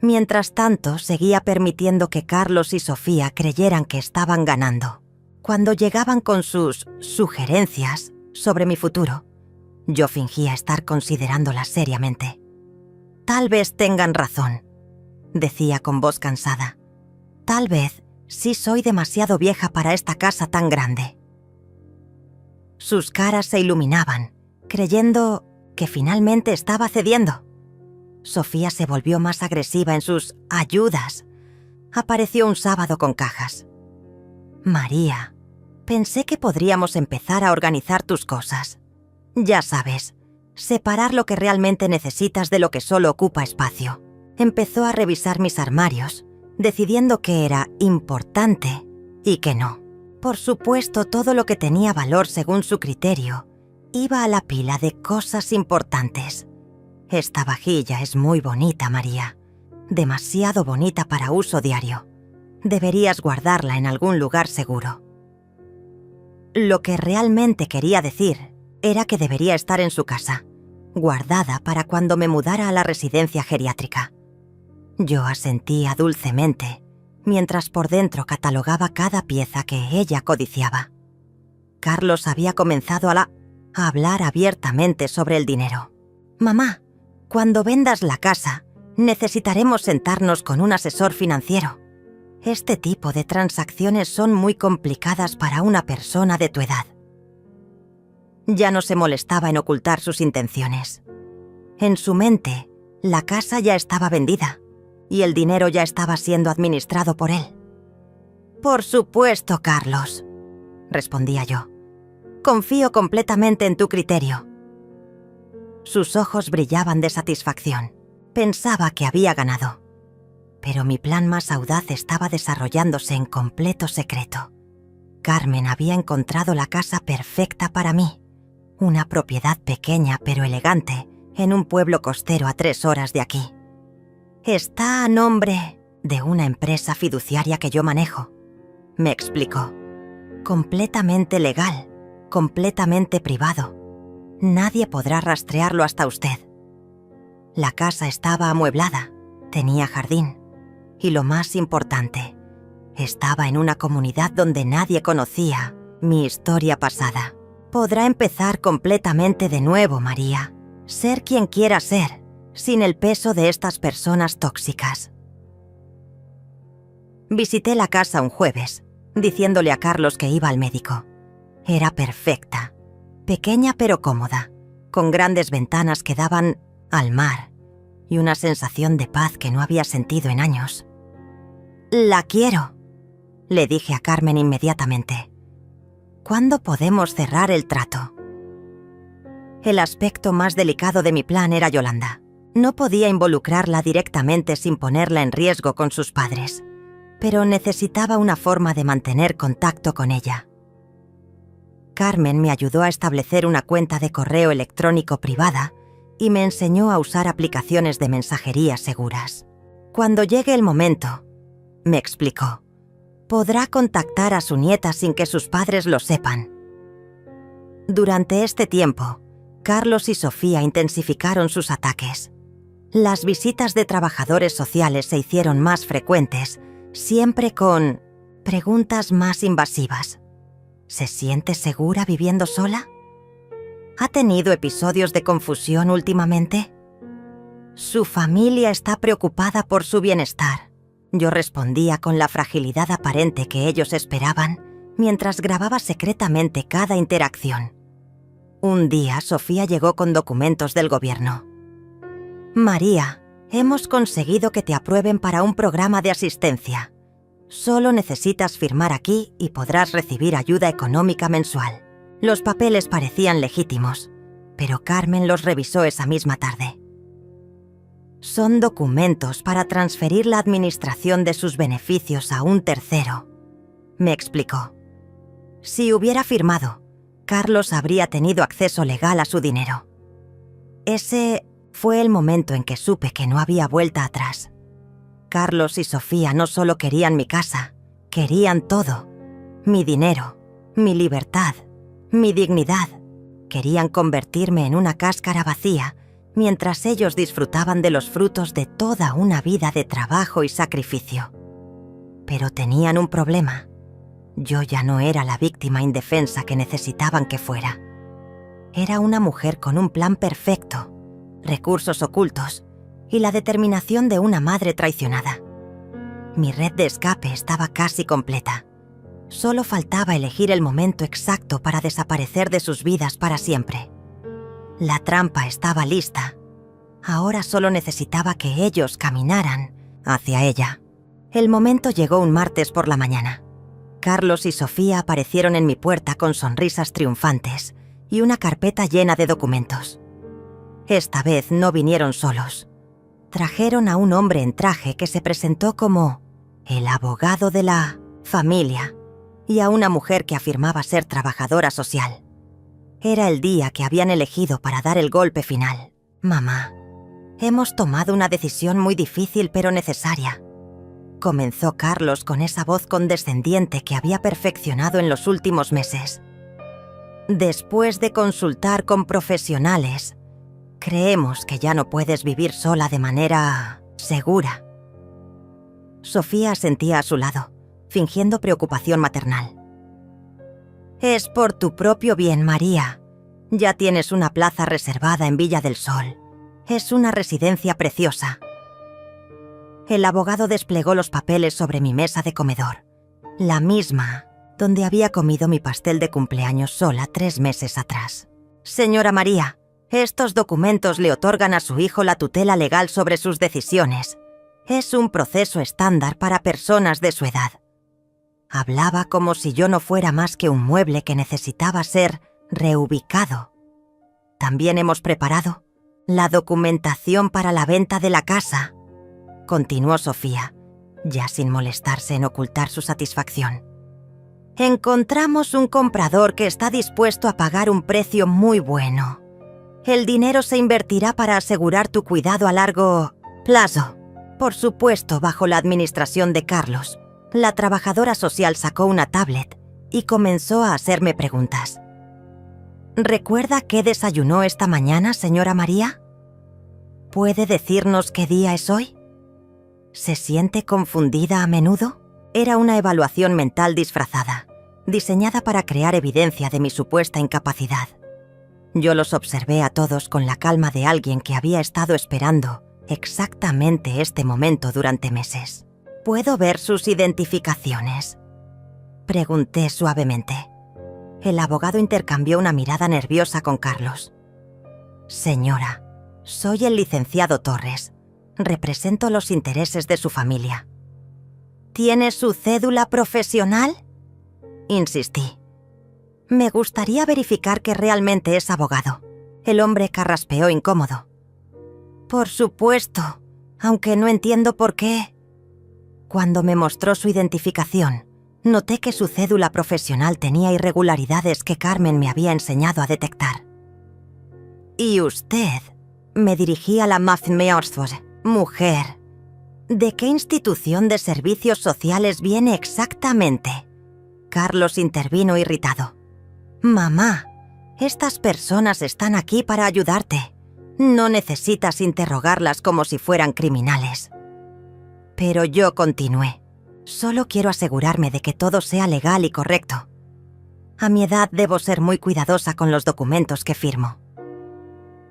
Mientras tanto, seguía permitiendo que Carlos y Sofía creyeran que estaban ganando. Cuando llegaban con sus sugerencias sobre mi futuro, yo fingía estar considerándolas seriamente. Tal vez tengan razón, decía con voz cansada. Tal vez sí soy demasiado vieja para esta casa tan grande. Sus caras se iluminaban, creyendo que finalmente estaba cediendo. Sofía se volvió más agresiva en sus ayudas. Apareció un sábado con cajas. María, pensé que podríamos empezar a organizar tus cosas. Ya sabes, separar lo que realmente necesitas de lo que solo ocupa espacio. Empezó a revisar mis armarios, decidiendo qué era importante y qué no. Por supuesto, todo lo que tenía valor según su criterio iba a la pila de cosas importantes. Esta vajilla es muy bonita, María. Demasiado bonita para uso diario. Deberías guardarla en algún lugar seguro. Lo que realmente quería decir era que debería estar en su casa, guardada para cuando me mudara a la residencia geriátrica. Yo asentía dulcemente, mientras por dentro catalogaba cada pieza que ella codiciaba. Carlos había comenzado a hablar abiertamente sobre el dinero. Mamá, cuando vendas la casa, necesitaremos sentarnos con un asesor financiero. Este tipo de transacciones son muy complicadas para una persona de tu edad. Ya no se molestaba en ocultar sus intenciones. En su mente, la casa ya estaba vendida y el dinero ya estaba siendo administrado por él. Por supuesto, Carlos, respondía yo. Confío completamente en tu criterio. Sus ojos brillaban de satisfacción. Pensaba que había ganado. Pero mi plan más audaz estaba desarrollándose en completo secreto. Carmen había encontrado la casa perfecta para mí. Una propiedad pequeña pero elegante en un pueblo costero a 3 horas de aquí. Está a nombre de una empresa fiduciaria que yo manejo, me explicó. Completamente legal, completamente privado. Nadie podrá rastrearlo hasta usted. La casa estaba amueblada, tenía jardín y lo más importante, estaba en una comunidad donde nadie conocía mi historia pasada. Podrá empezar completamente de nuevo, María. Ser quien quiera ser, sin el peso de estas personas tóxicas. Visité la casa un jueves, diciéndole a Carlos que iba al médico. Era perfecta, pequeña pero cómoda, con grandes ventanas que daban al mar y una sensación de paz que no había sentido en años. «La quiero», le dije a Carmen inmediatamente. «¿Cuándo podemos cerrar el trato?» El aspecto más delicado de mi plan era Yolanda. No podía involucrarla directamente sin ponerla en riesgo con sus padres, pero necesitaba una forma de mantener contacto con ella. Carmen me ayudó a establecer una cuenta de correo electrónico privada y me enseñó a usar aplicaciones de mensajería seguras. Cuando llegue el momento, me explicó, podrá contactar a su nieta sin que sus padres lo sepan. Durante este tiempo, Carlos y Sofía intensificaron sus ataques. Las visitas de trabajadores sociales se hicieron más frecuentes, siempre con preguntas más invasivas. ¿Se siente segura viviendo sola? ¿Ha tenido episodios de confusión últimamente? Su familia está preocupada por su bienestar. Yo respondía con la fragilidad aparente que ellos esperaban, mientras grababa secretamente cada interacción. Un día, Sofía llegó con documentos del gobierno. «María, hemos conseguido que te aprueben para un programa de asistencia. Solo necesitas firmar aquí y podrás recibir ayuda económica mensual». Los papeles parecían legítimos, pero Carmen los revisó esa misma tarde. «Son documentos para transferir la administración de sus beneficios a un tercero», me explicó. Si hubiera firmado, Carlos habría tenido acceso legal a su dinero. Ese fue el momento en que supe que no había vuelta atrás. Carlos y Sofía no solo querían mi casa, querían todo. mi dinero, mi libertad, mi dignidad. Querían convertirme en una cáscara vacía, mientras ellos disfrutaban de los frutos de toda una vida de trabajo y sacrificio. Pero tenían un problema. Yo ya no era la víctima indefensa que necesitaban que fuera. Era una mujer con un plan perfecto, recursos ocultos y la determinación de una madre traicionada. Mi red de escape estaba casi completa. Solo faltaba elegir el momento exacto para desaparecer de sus vidas para siempre. La trampa estaba lista. Ahora solo necesitaba que ellos caminaran hacia ella. El momento llegó un martes por la mañana. Carlos y Sofía aparecieron en mi puerta con sonrisas triunfantes y una carpeta llena de documentos. Esta vez no vinieron solos. Trajeron a un hombre en traje que se presentó como el abogado de la familia y a una mujer que afirmaba ser trabajadora social. Era el día que habían elegido para dar el golpe final. «Mamá, hemos tomado una decisión muy difícil pero necesaria», comenzó Carlos con esa voz condescendiente que había perfeccionado en los últimos meses. «Después de consultar con profesionales, creemos que ya no puedes vivir sola de manera segura». Sofía asentía a su lado, fingiendo preocupación maternal. «Es por tu propio bien, María. Ya tienes una plaza reservada en Villa del Sol. Es una residencia preciosa». El abogado desplegó los papeles sobre mi mesa de comedor, la misma donde había comido mi pastel de cumpleaños sola 3 meses atrás. «Señora María, estos documentos le otorgan a su hijo la tutela legal sobre sus decisiones. Es un proceso estándar para personas de su edad». Hablaba como si yo no fuera más que un mueble que necesitaba ser reubicado. «También hemos preparado la documentación para la venta de la casa», continuó Sofía, ya sin molestarse en ocultar su satisfacción. «Encontramos un comprador que está dispuesto a pagar un precio muy bueno. El dinero se invertirá para asegurar tu cuidado a largo plazo. Por supuesto, bajo la administración de Carlos». La trabajadora social sacó una tablet y comenzó a hacerme preguntas. «¿Recuerda qué desayunó esta mañana, señora María? ¿Puede decirnos qué día es hoy? ¿Se siente confundida a menudo?». Era una evaluación mental disfrazada, diseñada para crear evidencia de mi supuesta incapacidad. Yo los observé a todos con la calma de alguien que había estado esperando exactamente este momento durante meses. «¿Puedo ver sus identificaciones?», pregunté suavemente. El abogado intercambió una mirada nerviosa con Carlos. «Señora, soy el licenciado Torres. Represento los intereses de su familia». «¿Tiene su cédula profesional?», insistí. «Me gustaría verificar que realmente es abogado». El hombre carraspeó incómodo. «Por supuesto, aunque no entiendo por qué». Cuando me mostró su identificación, noté que su cédula profesional tenía irregularidades que Carmen me había enseñado a detectar. «¿Y usted?», me dirigí a la mujer. «¿De qué institución de servicios sociales viene exactamente?». Carlos intervino irritado. «Mamá, estas personas están aquí para ayudarte. No necesitas interrogarlas como si fueran criminales». Pero yo continué. «Solo quiero asegurarme de que todo sea legal y correcto. A mi edad debo ser muy cuidadosa con los documentos que firmo».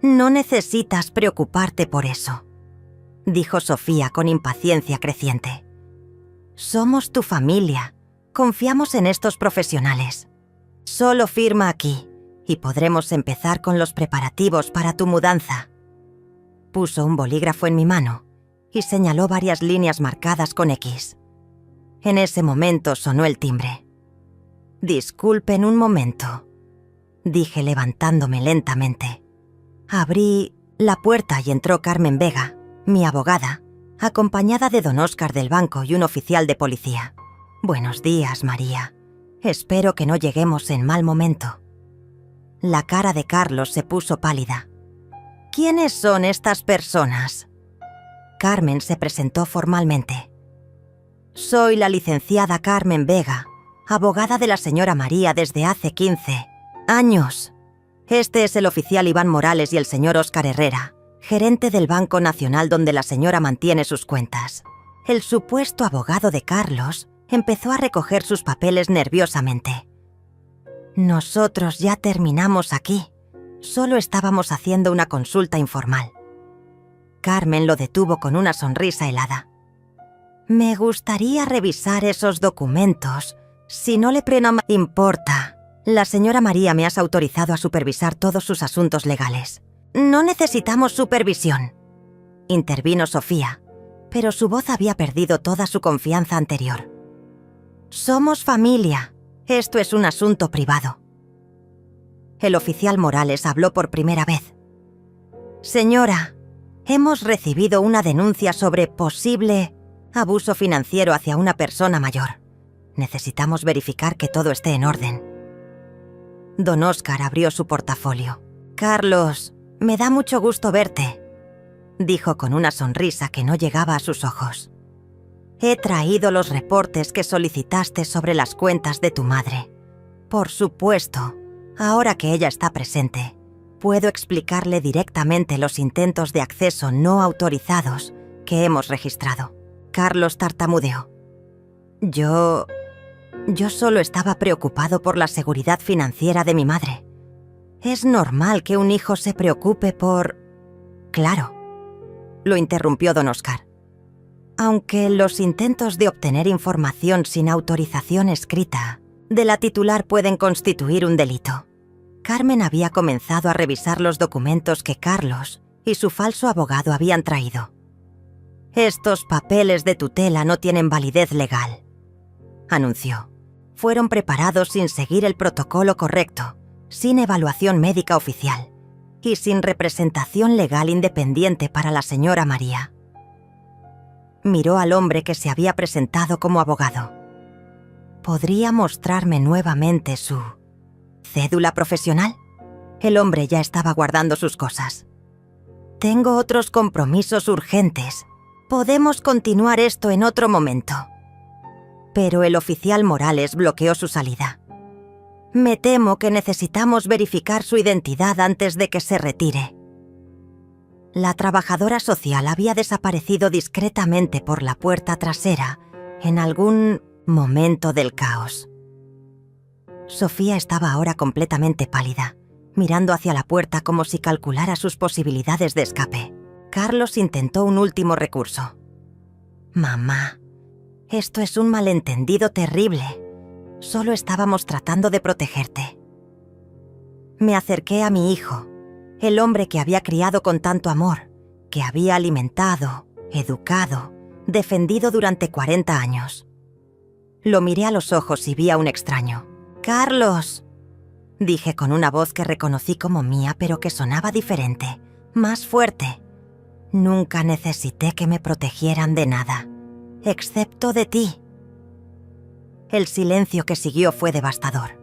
«No necesitas preocuparte por eso», dijo Sofía con impaciencia creciente. «Somos tu familia. Confiamos en estos profesionales. Solo firma aquí y podremos empezar con los preparativos para tu mudanza». Puso un bolígrafo en mi mano y señaló varias líneas marcadas con X. En ese momento sonó el timbre. «Disculpen un momento», dije levantándome lentamente. Abrí la puerta y entró Carmen Vega, mi abogada, acompañada de don Óscar del banco y un oficial de policía. «Buenos días, María. Espero que no lleguemos en mal momento». La cara de Carlos se puso pálida. «¿Quiénes son estas personas?». Carmen se presentó formalmente. «Soy la licenciada Carmen Vega, abogada de la señora María desde hace 15 años. Este es el oficial Iván Morales y el señor Óscar Herrera, gerente del Banco Nacional donde la señora mantiene sus cuentas. El supuesto abogado de Carlos empezó a recoger sus papeles nerviosamente. Nosotros ya terminamos aquí. Solo estábamos haciendo una consulta informal. Carmen lo detuvo con una sonrisa helada. Me gustaría revisar esos documentos. Si no le importa. La señora María me has autorizado a supervisar todos sus asuntos legales. No necesitamos supervisión, intervino Sofía, pero su voz había perdido toda su confianza anterior. Somos familia. Esto es un asunto privado. El oficial Morales habló por primera vez. Señora, hemos recibido una denuncia sobre posible abuso financiero hacia una persona mayor. Necesitamos verificar que todo esté en orden. Don Óscar abrió su portafolio. Carlos, me da mucho gusto verte, dijo con una sonrisa que no llegaba a sus ojos. He traído los reportes que solicitaste sobre las cuentas de tu madre. Por supuesto, ahora que ella está presente, puedo explicarle directamente los intentos de acceso no autorizados que hemos registrado. Carlos tartamudeó. Yo solo estaba preocupado por la seguridad financiera de mi madre. Es normal que un hijo se preocupe por... Claro, lo interrumpió don Óscar. Aunque los intentos de obtener información sin autorización escrita de la titular pueden constituir un delito. Carmen había comenzado a revisar los documentos que Carlos y su falso abogado habían traído. Estos papeles de tutela no tienen validez legal, anunció. Fueron preparados sin seguir el protocolo correcto, sin evaluación médica oficial y sin representación legal independiente para la señora María. Miró al hombre que se había presentado como abogado. ¿Podría mostrarme nuevamente su cédula profesional? El hombre ya estaba guardando sus cosas. Tengo otros compromisos urgentes. Podemos continuar esto en otro momento. Pero el oficial Morales bloqueó su salida. Me temo que necesitamos verificar su identidad antes de que se retire. La trabajadora social había desaparecido discretamente por la puerta trasera en algún momento del caos. Sofía estaba ahora completamente pálida, mirando hacia la puerta como si calculara sus posibilidades de escape. Carlos intentó un último recurso. Mamá, esto es un malentendido terrible. Solo estábamos tratando de protegerte. Me acerqué a mi hijo, el hombre que había criado con tanto amor, que había alimentado, educado, defendido durante 40 años. Lo miré a los ojos y vi a un extraño. «Carlos», dije con una voz que reconocí como mía, pero que sonaba diferente, más fuerte. Nunca necesité que me protegieran de nada, excepto de ti. El silencio que siguió fue devastador.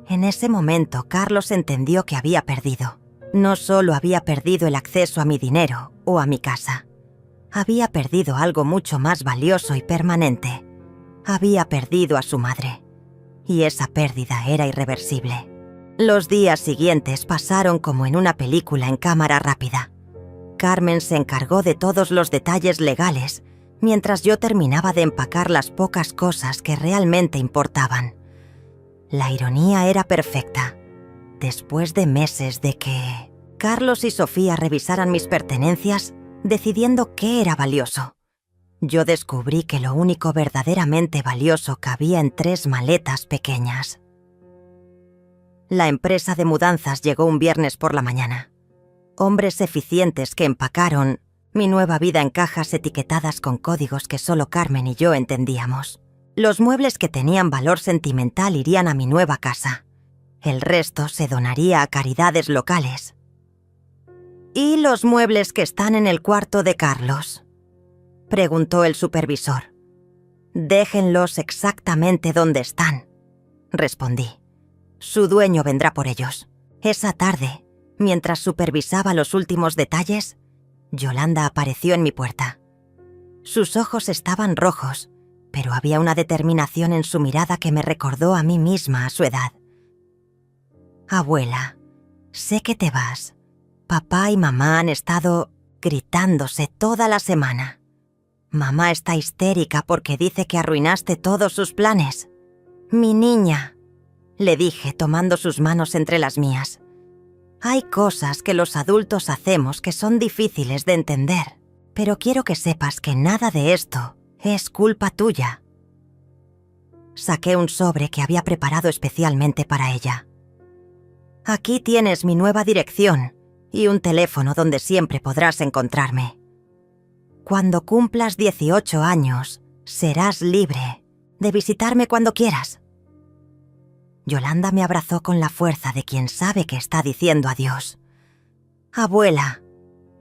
En ese momento, Carlos entendió que había perdido. No solo había perdido el acceso a mi dinero o a mi casa. Había perdido algo mucho más valioso y permanente. Había perdido a su madre. Y esa pérdida era irreversible. Los días siguientes pasaron como en una película en cámara rápida. Carmen se encargó de todos los detalles legales, mientras yo terminaba de empacar las pocas cosas que realmente importaban. La ironía era perfecta. Después de meses de que Carlos y Sofía revisaran mis pertenencias, decidiendo qué era valioso, yo descubrí que lo único verdaderamente valioso cabía en 3 maletas pequeñas. La empresa de mudanzas llegó un viernes por la mañana. Hombres eficientes que empacaron mi nueva vida en cajas etiquetadas con códigos que solo Carmen y yo entendíamos. Los muebles que tenían valor sentimental irían a mi nueva casa. El resto se donaría a caridades locales. ¿Y los muebles que están en el cuarto de Carlos?, preguntó el supervisor. Déjenlos exactamente donde están, respondí. Su dueño vendrá por ellos. Esa tarde, mientras supervisaba los últimos detalles, Yolanda apareció en mi puerta. Sus ojos estaban rojos, pero había una determinación en su mirada que me recordó a mí misma a su edad. Abuela, sé que te vas. Papá y mamá han estado gritándose toda la semana. Mamá está histérica porque dice que arruinaste todos sus planes. Mi niña, le dije tomando sus manos entre las mías. Hay cosas que los adultos hacemos que son difíciles de entender, pero quiero que sepas que nada de esto es culpa tuya. Saqué un sobre que había preparado especialmente para ella. Aquí tienes mi nueva dirección y un teléfono donde siempre podrás encontrarme. Cuando cumplas 18 años, serás libre de visitarme cuando quieras. Yolanda me abrazó con la fuerza de quien sabe que está diciendo adiós. Abuela,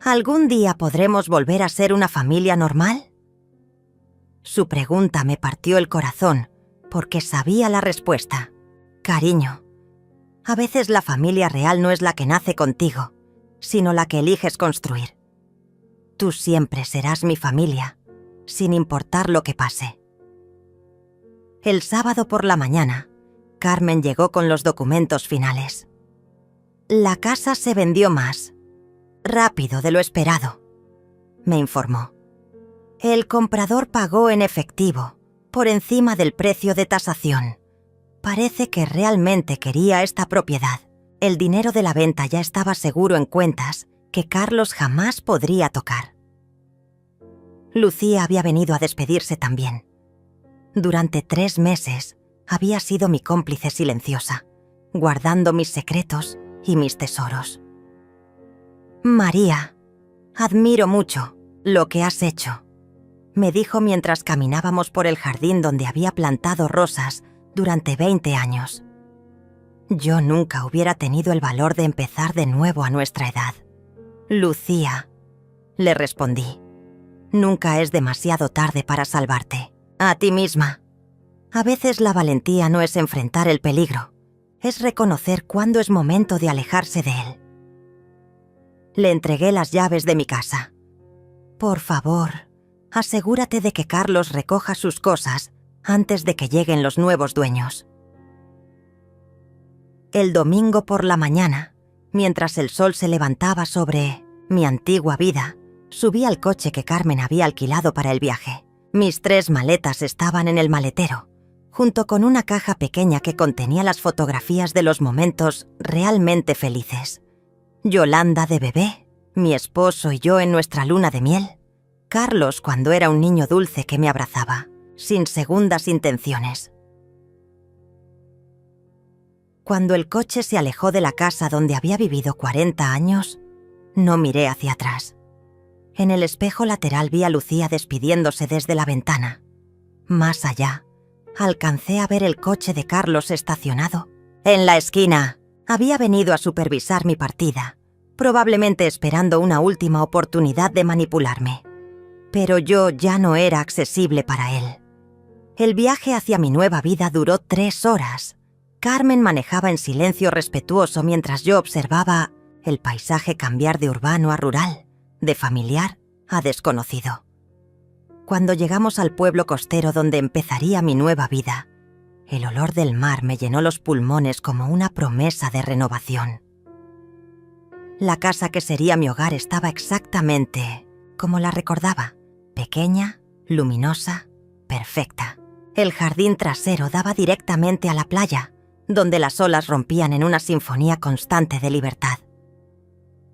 ¿algún día podremos volver a ser una familia normal? Su pregunta me partió el corazón porque sabía la respuesta. Cariño, a veces la familia real no es la que nace contigo, sino la que eliges construir. Tú siempre serás mi familia, sin importar lo que pase. El sábado por la mañana, Carmen llegó con los documentos finales. La casa se vendió más rápido de lo esperado, me informó. El comprador pagó en efectivo, por encima del precio de tasación. Parece que realmente quería esta propiedad. El dinero de la venta ya estaba seguro en cuentas que Carlos jamás podría tocar. Lucía había venido a despedirse también. Durante 3 meses había sido mi cómplice silenciosa, guardando mis secretos y mis tesoros. María, admiro mucho lo que has hecho, me dijo mientras caminábamos por el jardín donde había plantado rosas durante 20 años. Yo nunca hubiera tenido el valor de empezar de nuevo a nuestra edad. Lucía, le respondí, nunca es demasiado tarde para salvarte, a ti misma. A veces la valentía no es enfrentar el peligro, es reconocer cuándo es momento de alejarse de él. Le entregué las llaves de mi casa. Por favor, asegúrate de que Carlos recoja sus cosas antes de que lleguen los nuevos dueños. El domingo por la mañana, mientras el sol se levantaba sobre mi antigua vida, subí al coche que Carmen había alquilado para el viaje. Mis 3 maletas estaban en el maletero, junto con una caja pequeña que contenía las fotografías de los momentos realmente felices. Yolanda de bebé, mi esposo y yo en nuestra luna de miel, Carlos cuando era un niño dulce que me abrazaba, sin segundas intenciones. Cuando el coche se alejó de la casa donde había vivido 40 años, no miré hacia atrás. En el espejo lateral vi a Lucía despidiéndose desde la ventana. Más allá, alcancé a ver el coche de Carlos estacionado en la esquina. Había venido a supervisar mi partida, probablemente esperando una última oportunidad de manipularme. Pero yo ya no era accesible para él. El viaje hacia mi nueva vida duró 3 horas. Carmen manejaba en silencio respetuoso mientras yo observaba el paisaje cambiar de urbano a rural, de familiar a desconocido. Cuando llegamos al pueblo costero donde empezaría mi nueva vida, el olor del mar me llenó los pulmones como una promesa de renovación. La casa que sería mi hogar estaba exactamente como la recordaba, pequeña, luminosa, perfecta. El jardín trasero daba directamente a la playa, donde las olas rompían en una sinfonía constante de libertad.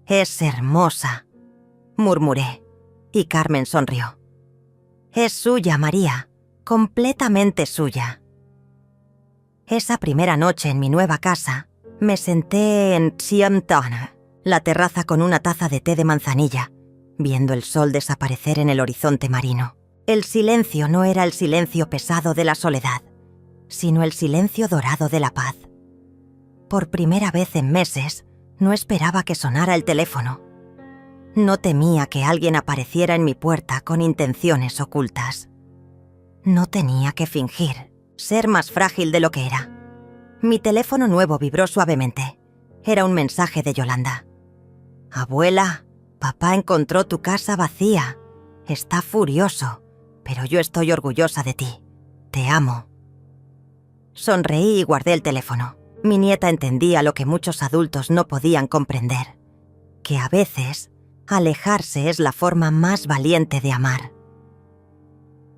«Es hermosa», murmuré, y Carmen sonrió. «Es suya, María, completamente suya». Esa primera noche en mi nueva casa, me senté en Siamtana, la terraza con una taza de té de manzanilla, viendo el sol desaparecer en el horizonte marino. El silencio no era el silencio pesado de la soledad, sino el silencio dorado de la paz. Por primera vez en meses, no esperaba que sonara el teléfono. No temía que alguien apareciera en mi puerta con intenciones ocultas. No tenía que fingir, ser más frágil de lo que era. Mi teléfono nuevo vibró suavemente. Era un mensaje de Yolanda. «Abuela, papá encontró tu casa vacía. Está furioso, pero yo estoy orgullosa de ti. Te amo. Sonreí y guardé el teléfono. Mi nieta entendía lo que muchos adultos no podían comprender, que a veces alejarse es la forma más valiente de amar.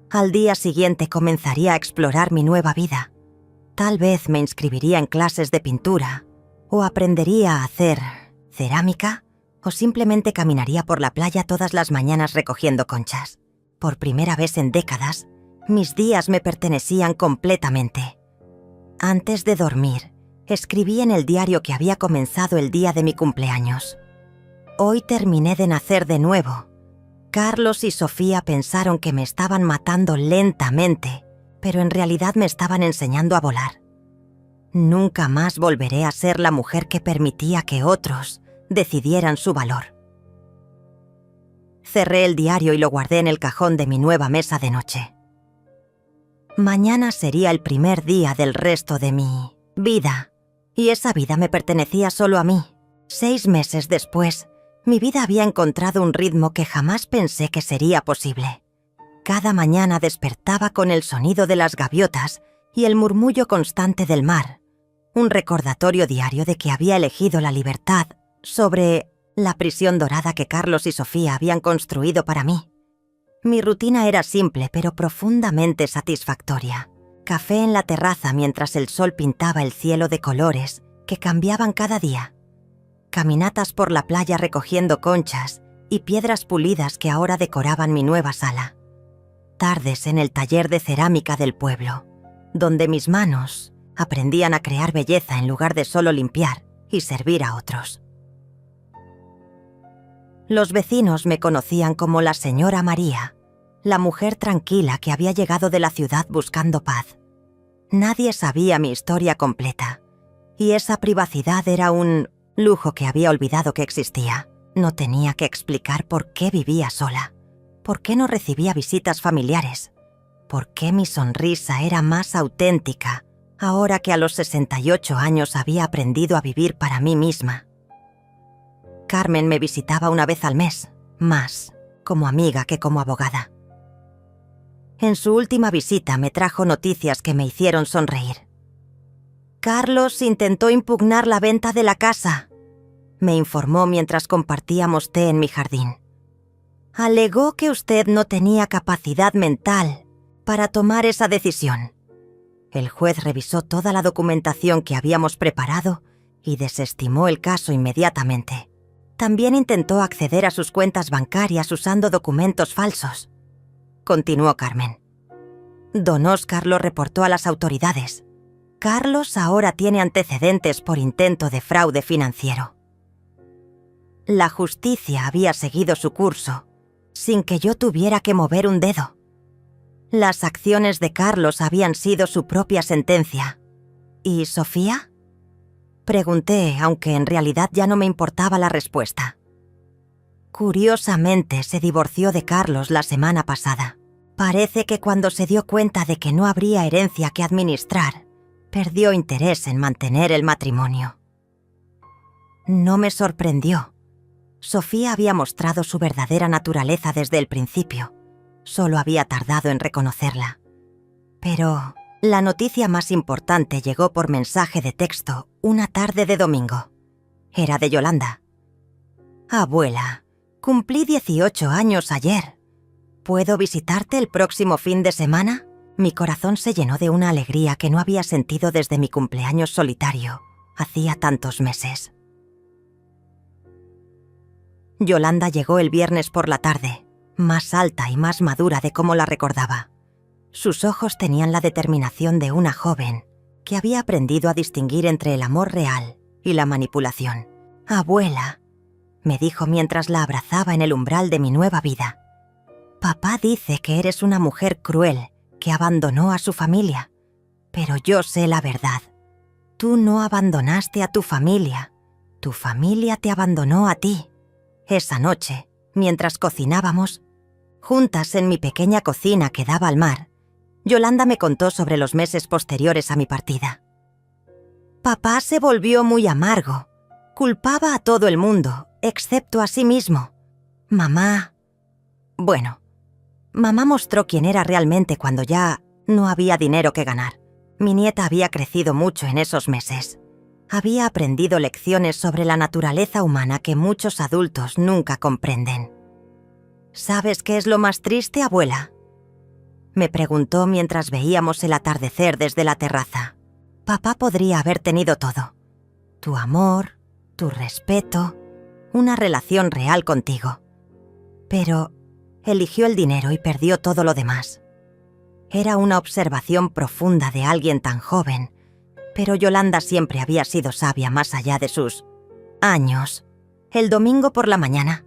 Al día siguiente comenzaría a explorar mi nueva vida. Tal vez me inscribiría en clases de pintura, o aprendería a hacer cerámica, o simplemente caminaría por la playa todas las mañanas recogiendo conchas. Por primera vez en décadas, mis días me pertenecían completamente. Antes de dormir, escribí en el diario que había comenzado el día de mi cumpleaños. Hoy terminé de nacer de nuevo. Carlos y Sofía pensaron que me estaban matando lentamente, pero en realidad me estaban enseñando a volar. Nunca más volveré a ser la mujer que permitía que otros decidieran su valor. Cerré el diario y lo guardé en el cajón de mi nueva mesa de noche. Mañana sería el primer día del resto de mi vida, y esa vida me pertenecía solo a mí. 6 meses después, mi vida había encontrado un ritmo que jamás pensé que sería posible. Cada mañana despertaba con el sonido de las gaviotas y el murmullo constante del mar, un recordatorio diario de que había elegido la libertad sobre la prisión dorada que Carlos y Sofía habían construido para mí. Mi rutina era simple pero profundamente satisfactoria. Café en la terraza mientras el sol pintaba el cielo de colores que cambiaban cada día. Caminatas por la playa recogiendo conchas y piedras pulidas que ahora decoraban mi nueva sala. Tardes en el taller de cerámica del pueblo, donde mis manos aprendían a crear belleza en lugar de solo limpiar y servir a otros. Los vecinos me conocían como la señora María, la mujer tranquila que había llegado de la ciudad buscando paz. Nadie sabía mi historia completa, y esa privacidad era un lujo que había olvidado que existía. No tenía que explicar por qué vivía sola, por qué no recibía visitas familiares, por qué mi sonrisa era más auténtica ahora que a los 68 años había aprendido a vivir para mí misma. Carmen me visitaba una vez al mes, más como amiga que como abogada. En su última visita me trajo noticias que me hicieron sonreír. Carlos intentó impugnar la venta de la casa, me informó mientras compartíamos té en mi jardín. Alegó que usted no tenía capacidad mental para tomar esa decisión. El juez revisó toda la documentación que habíamos preparado y desestimó el caso inmediatamente. También intentó acceder a sus cuentas bancarias usando documentos falsos. Continuó Carmen. Don Óscar lo reportó a las autoridades. Carlos ahora tiene antecedentes por intento de fraude financiero. La justicia había seguido su curso, sin que yo tuviera que mover un dedo. Las acciones de Carlos habían sido su propia sentencia. ¿Y Sofía? Pregunté, aunque en realidad ya no me importaba la respuesta. Curiosamente, se divorció de Carlos la semana pasada. Parece que cuando se dio cuenta de que no habría herencia que administrar, perdió interés en mantener el matrimonio. No me sorprendió. Sofía había mostrado su verdadera naturaleza desde el principio. Solo había tardado en reconocerla. Pero la noticia más importante llegó por mensaje de texto una tarde de domingo. Era de Yolanda. Abuela, cumplí 18 años ayer. ¿Puedo visitarte el próximo fin de semana? Mi corazón se llenó de una alegría que no había sentido desde mi cumpleaños solitario, hacía tantos meses. Yolanda llegó el viernes por la tarde, más alta y más madura de cómo la recordaba. Sus ojos tenían la determinación de una joven que había aprendido a distinguir entre el amor real y la manipulación. «Abuela», me dijo mientras la abrazaba en el umbral de mi nueva vida. «Papá dice que eres una mujer cruel que abandonó a su familia, pero yo sé la verdad. Tú no abandonaste a tu familia te abandonó a ti». Esa noche, mientras cocinábamos, juntas en mi pequeña cocina que daba al mar, Yolanda me contó sobre los meses posteriores a mi partida. Papá se volvió muy amargo. Culpaba a todo el mundo, excepto a sí mismo. Mamá mostró quién era realmente cuando ya No había dinero que ganar. Mi nieta había crecido mucho en esos meses. Había aprendido lecciones sobre la naturaleza humana que muchos adultos nunca comprenden. ¿Sabes qué es lo más triste, abuela?, me preguntó mientras veíamos el atardecer desde la terraza. Papá podría haber tenido todo. Tu amor, tu respeto, una relación real contigo. Pero eligió el dinero y perdió todo lo demás. Era una observación profunda de alguien tan joven, pero Yolanda siempre había sido sabia más allá de sus años. El domingo por la mañana,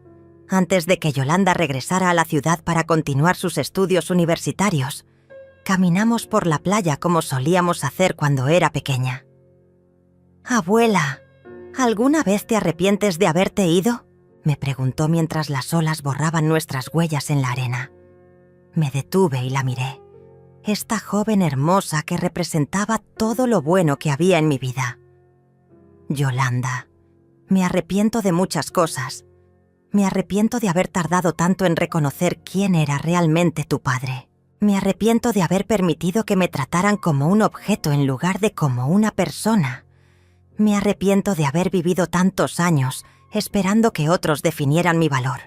antes de que Yolanda regresara a la ciudad para continuar sus estudios universitarios, caminamos por la playa como solíamos hacer cuando era pequeña. «Abuela, ¿alguna vez te arrepientes de haberte ido?», me preguntó mientras las olas borraban nuestras huellas en la arena. Me detuve y la miré. Esta joven hermosa que representaba todo lo bueno que había en mi vida. «Yolanda, me arrepiento de muchas cosas. Me arrepiento de haber tardado tanto en reconocer quién era realmente tu padre. Me arrepiento de haber permitido que me trataran como un objeto en lugar de como una persona. Me arrepiento de haber vivido tantos años esperando que otros definieran mi valor».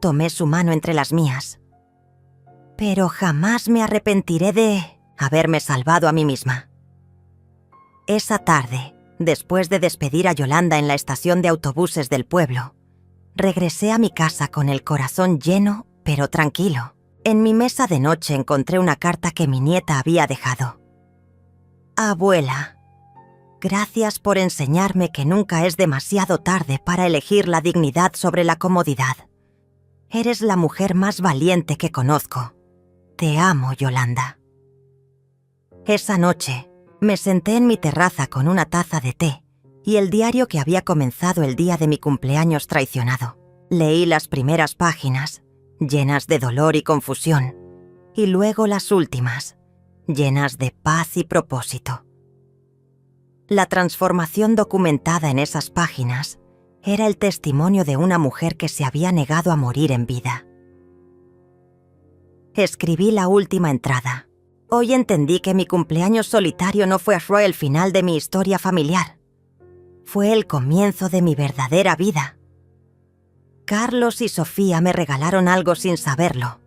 Tomé su mano entre las mías. «Pero jamás me arrepentiré de haberme salvado a mí misma». Esa tarde, después de despedir a Yolanda en la estación de autobuses del pueblo, regresé a mi casa con el corazón lleno, pero tranquilo. En mi mesa de noche encontré una carta que mi nieta había dejado. «Abuela, gracias por enseñarme que nunca es demasiado tarde para elegir la dignidad sobre la comodidad. Eres la mujer más valiente que conozco. Te amo, Yolanda». Esa noche, me senté en mi terraza con una taza de té y el diario que había comenzado el día de mi cumpleaños traicionado. Leí las primeras páginas, llenas de dolor y confusión, y luego las últimas, llenas de paz y propósito. La transformación documentada en esas páginas era el testimonio de una mujer que se había negado a morir en vida. Escribí la última entrada. Hoy entendí que mi cumpleaños solitario no fue el final de mi historia familiar. Fue el comienzo de mi verdadera vida. Carlos y Sofía me regalaron algo sin saberlo.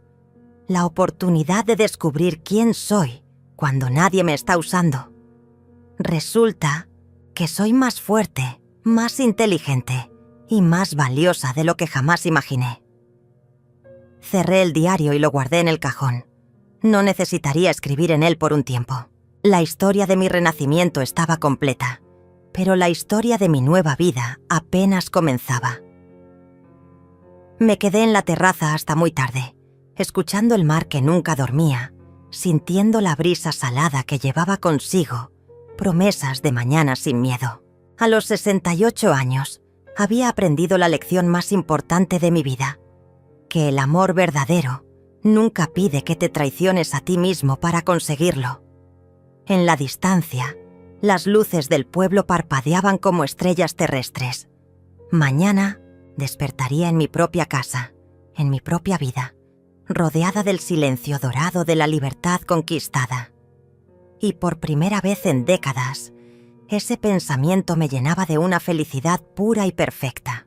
La oportunidad de descubrir quién soy cuando nadie me está usando. Resulta que soy más fuerte, más inteligente y más valiosa de lo que jamás imaginé. Cerré el diario y lo guardé en el cajón. No necesitaría escribir en él por un tiempo. La historia de mi renacimiento estaba completa, pero la historia de mi nueva vida apenas comenzaba. Me quedé en la terraza hasta muy tarde, escuchando el mar que nunca dormía, sintiendo la brisa salada que llevaba consigo promesas de mañanas sin miedo. A los 68 años, había aprendido la lección más importante de mi vida, que el amor verdadero nunca pide que te traiciones a ti mismo para conseguirlo. En la distancia, las luces del pueblo parpadeaban como estrellas terrestres. Mañana despertaría en mi propia casa, en mi propia vida, rodeada del silencio dorado de la libertad conquistada. Y por primera vez en décadas, ese pensamiento me llenaba de una felicidad pura y perfecta.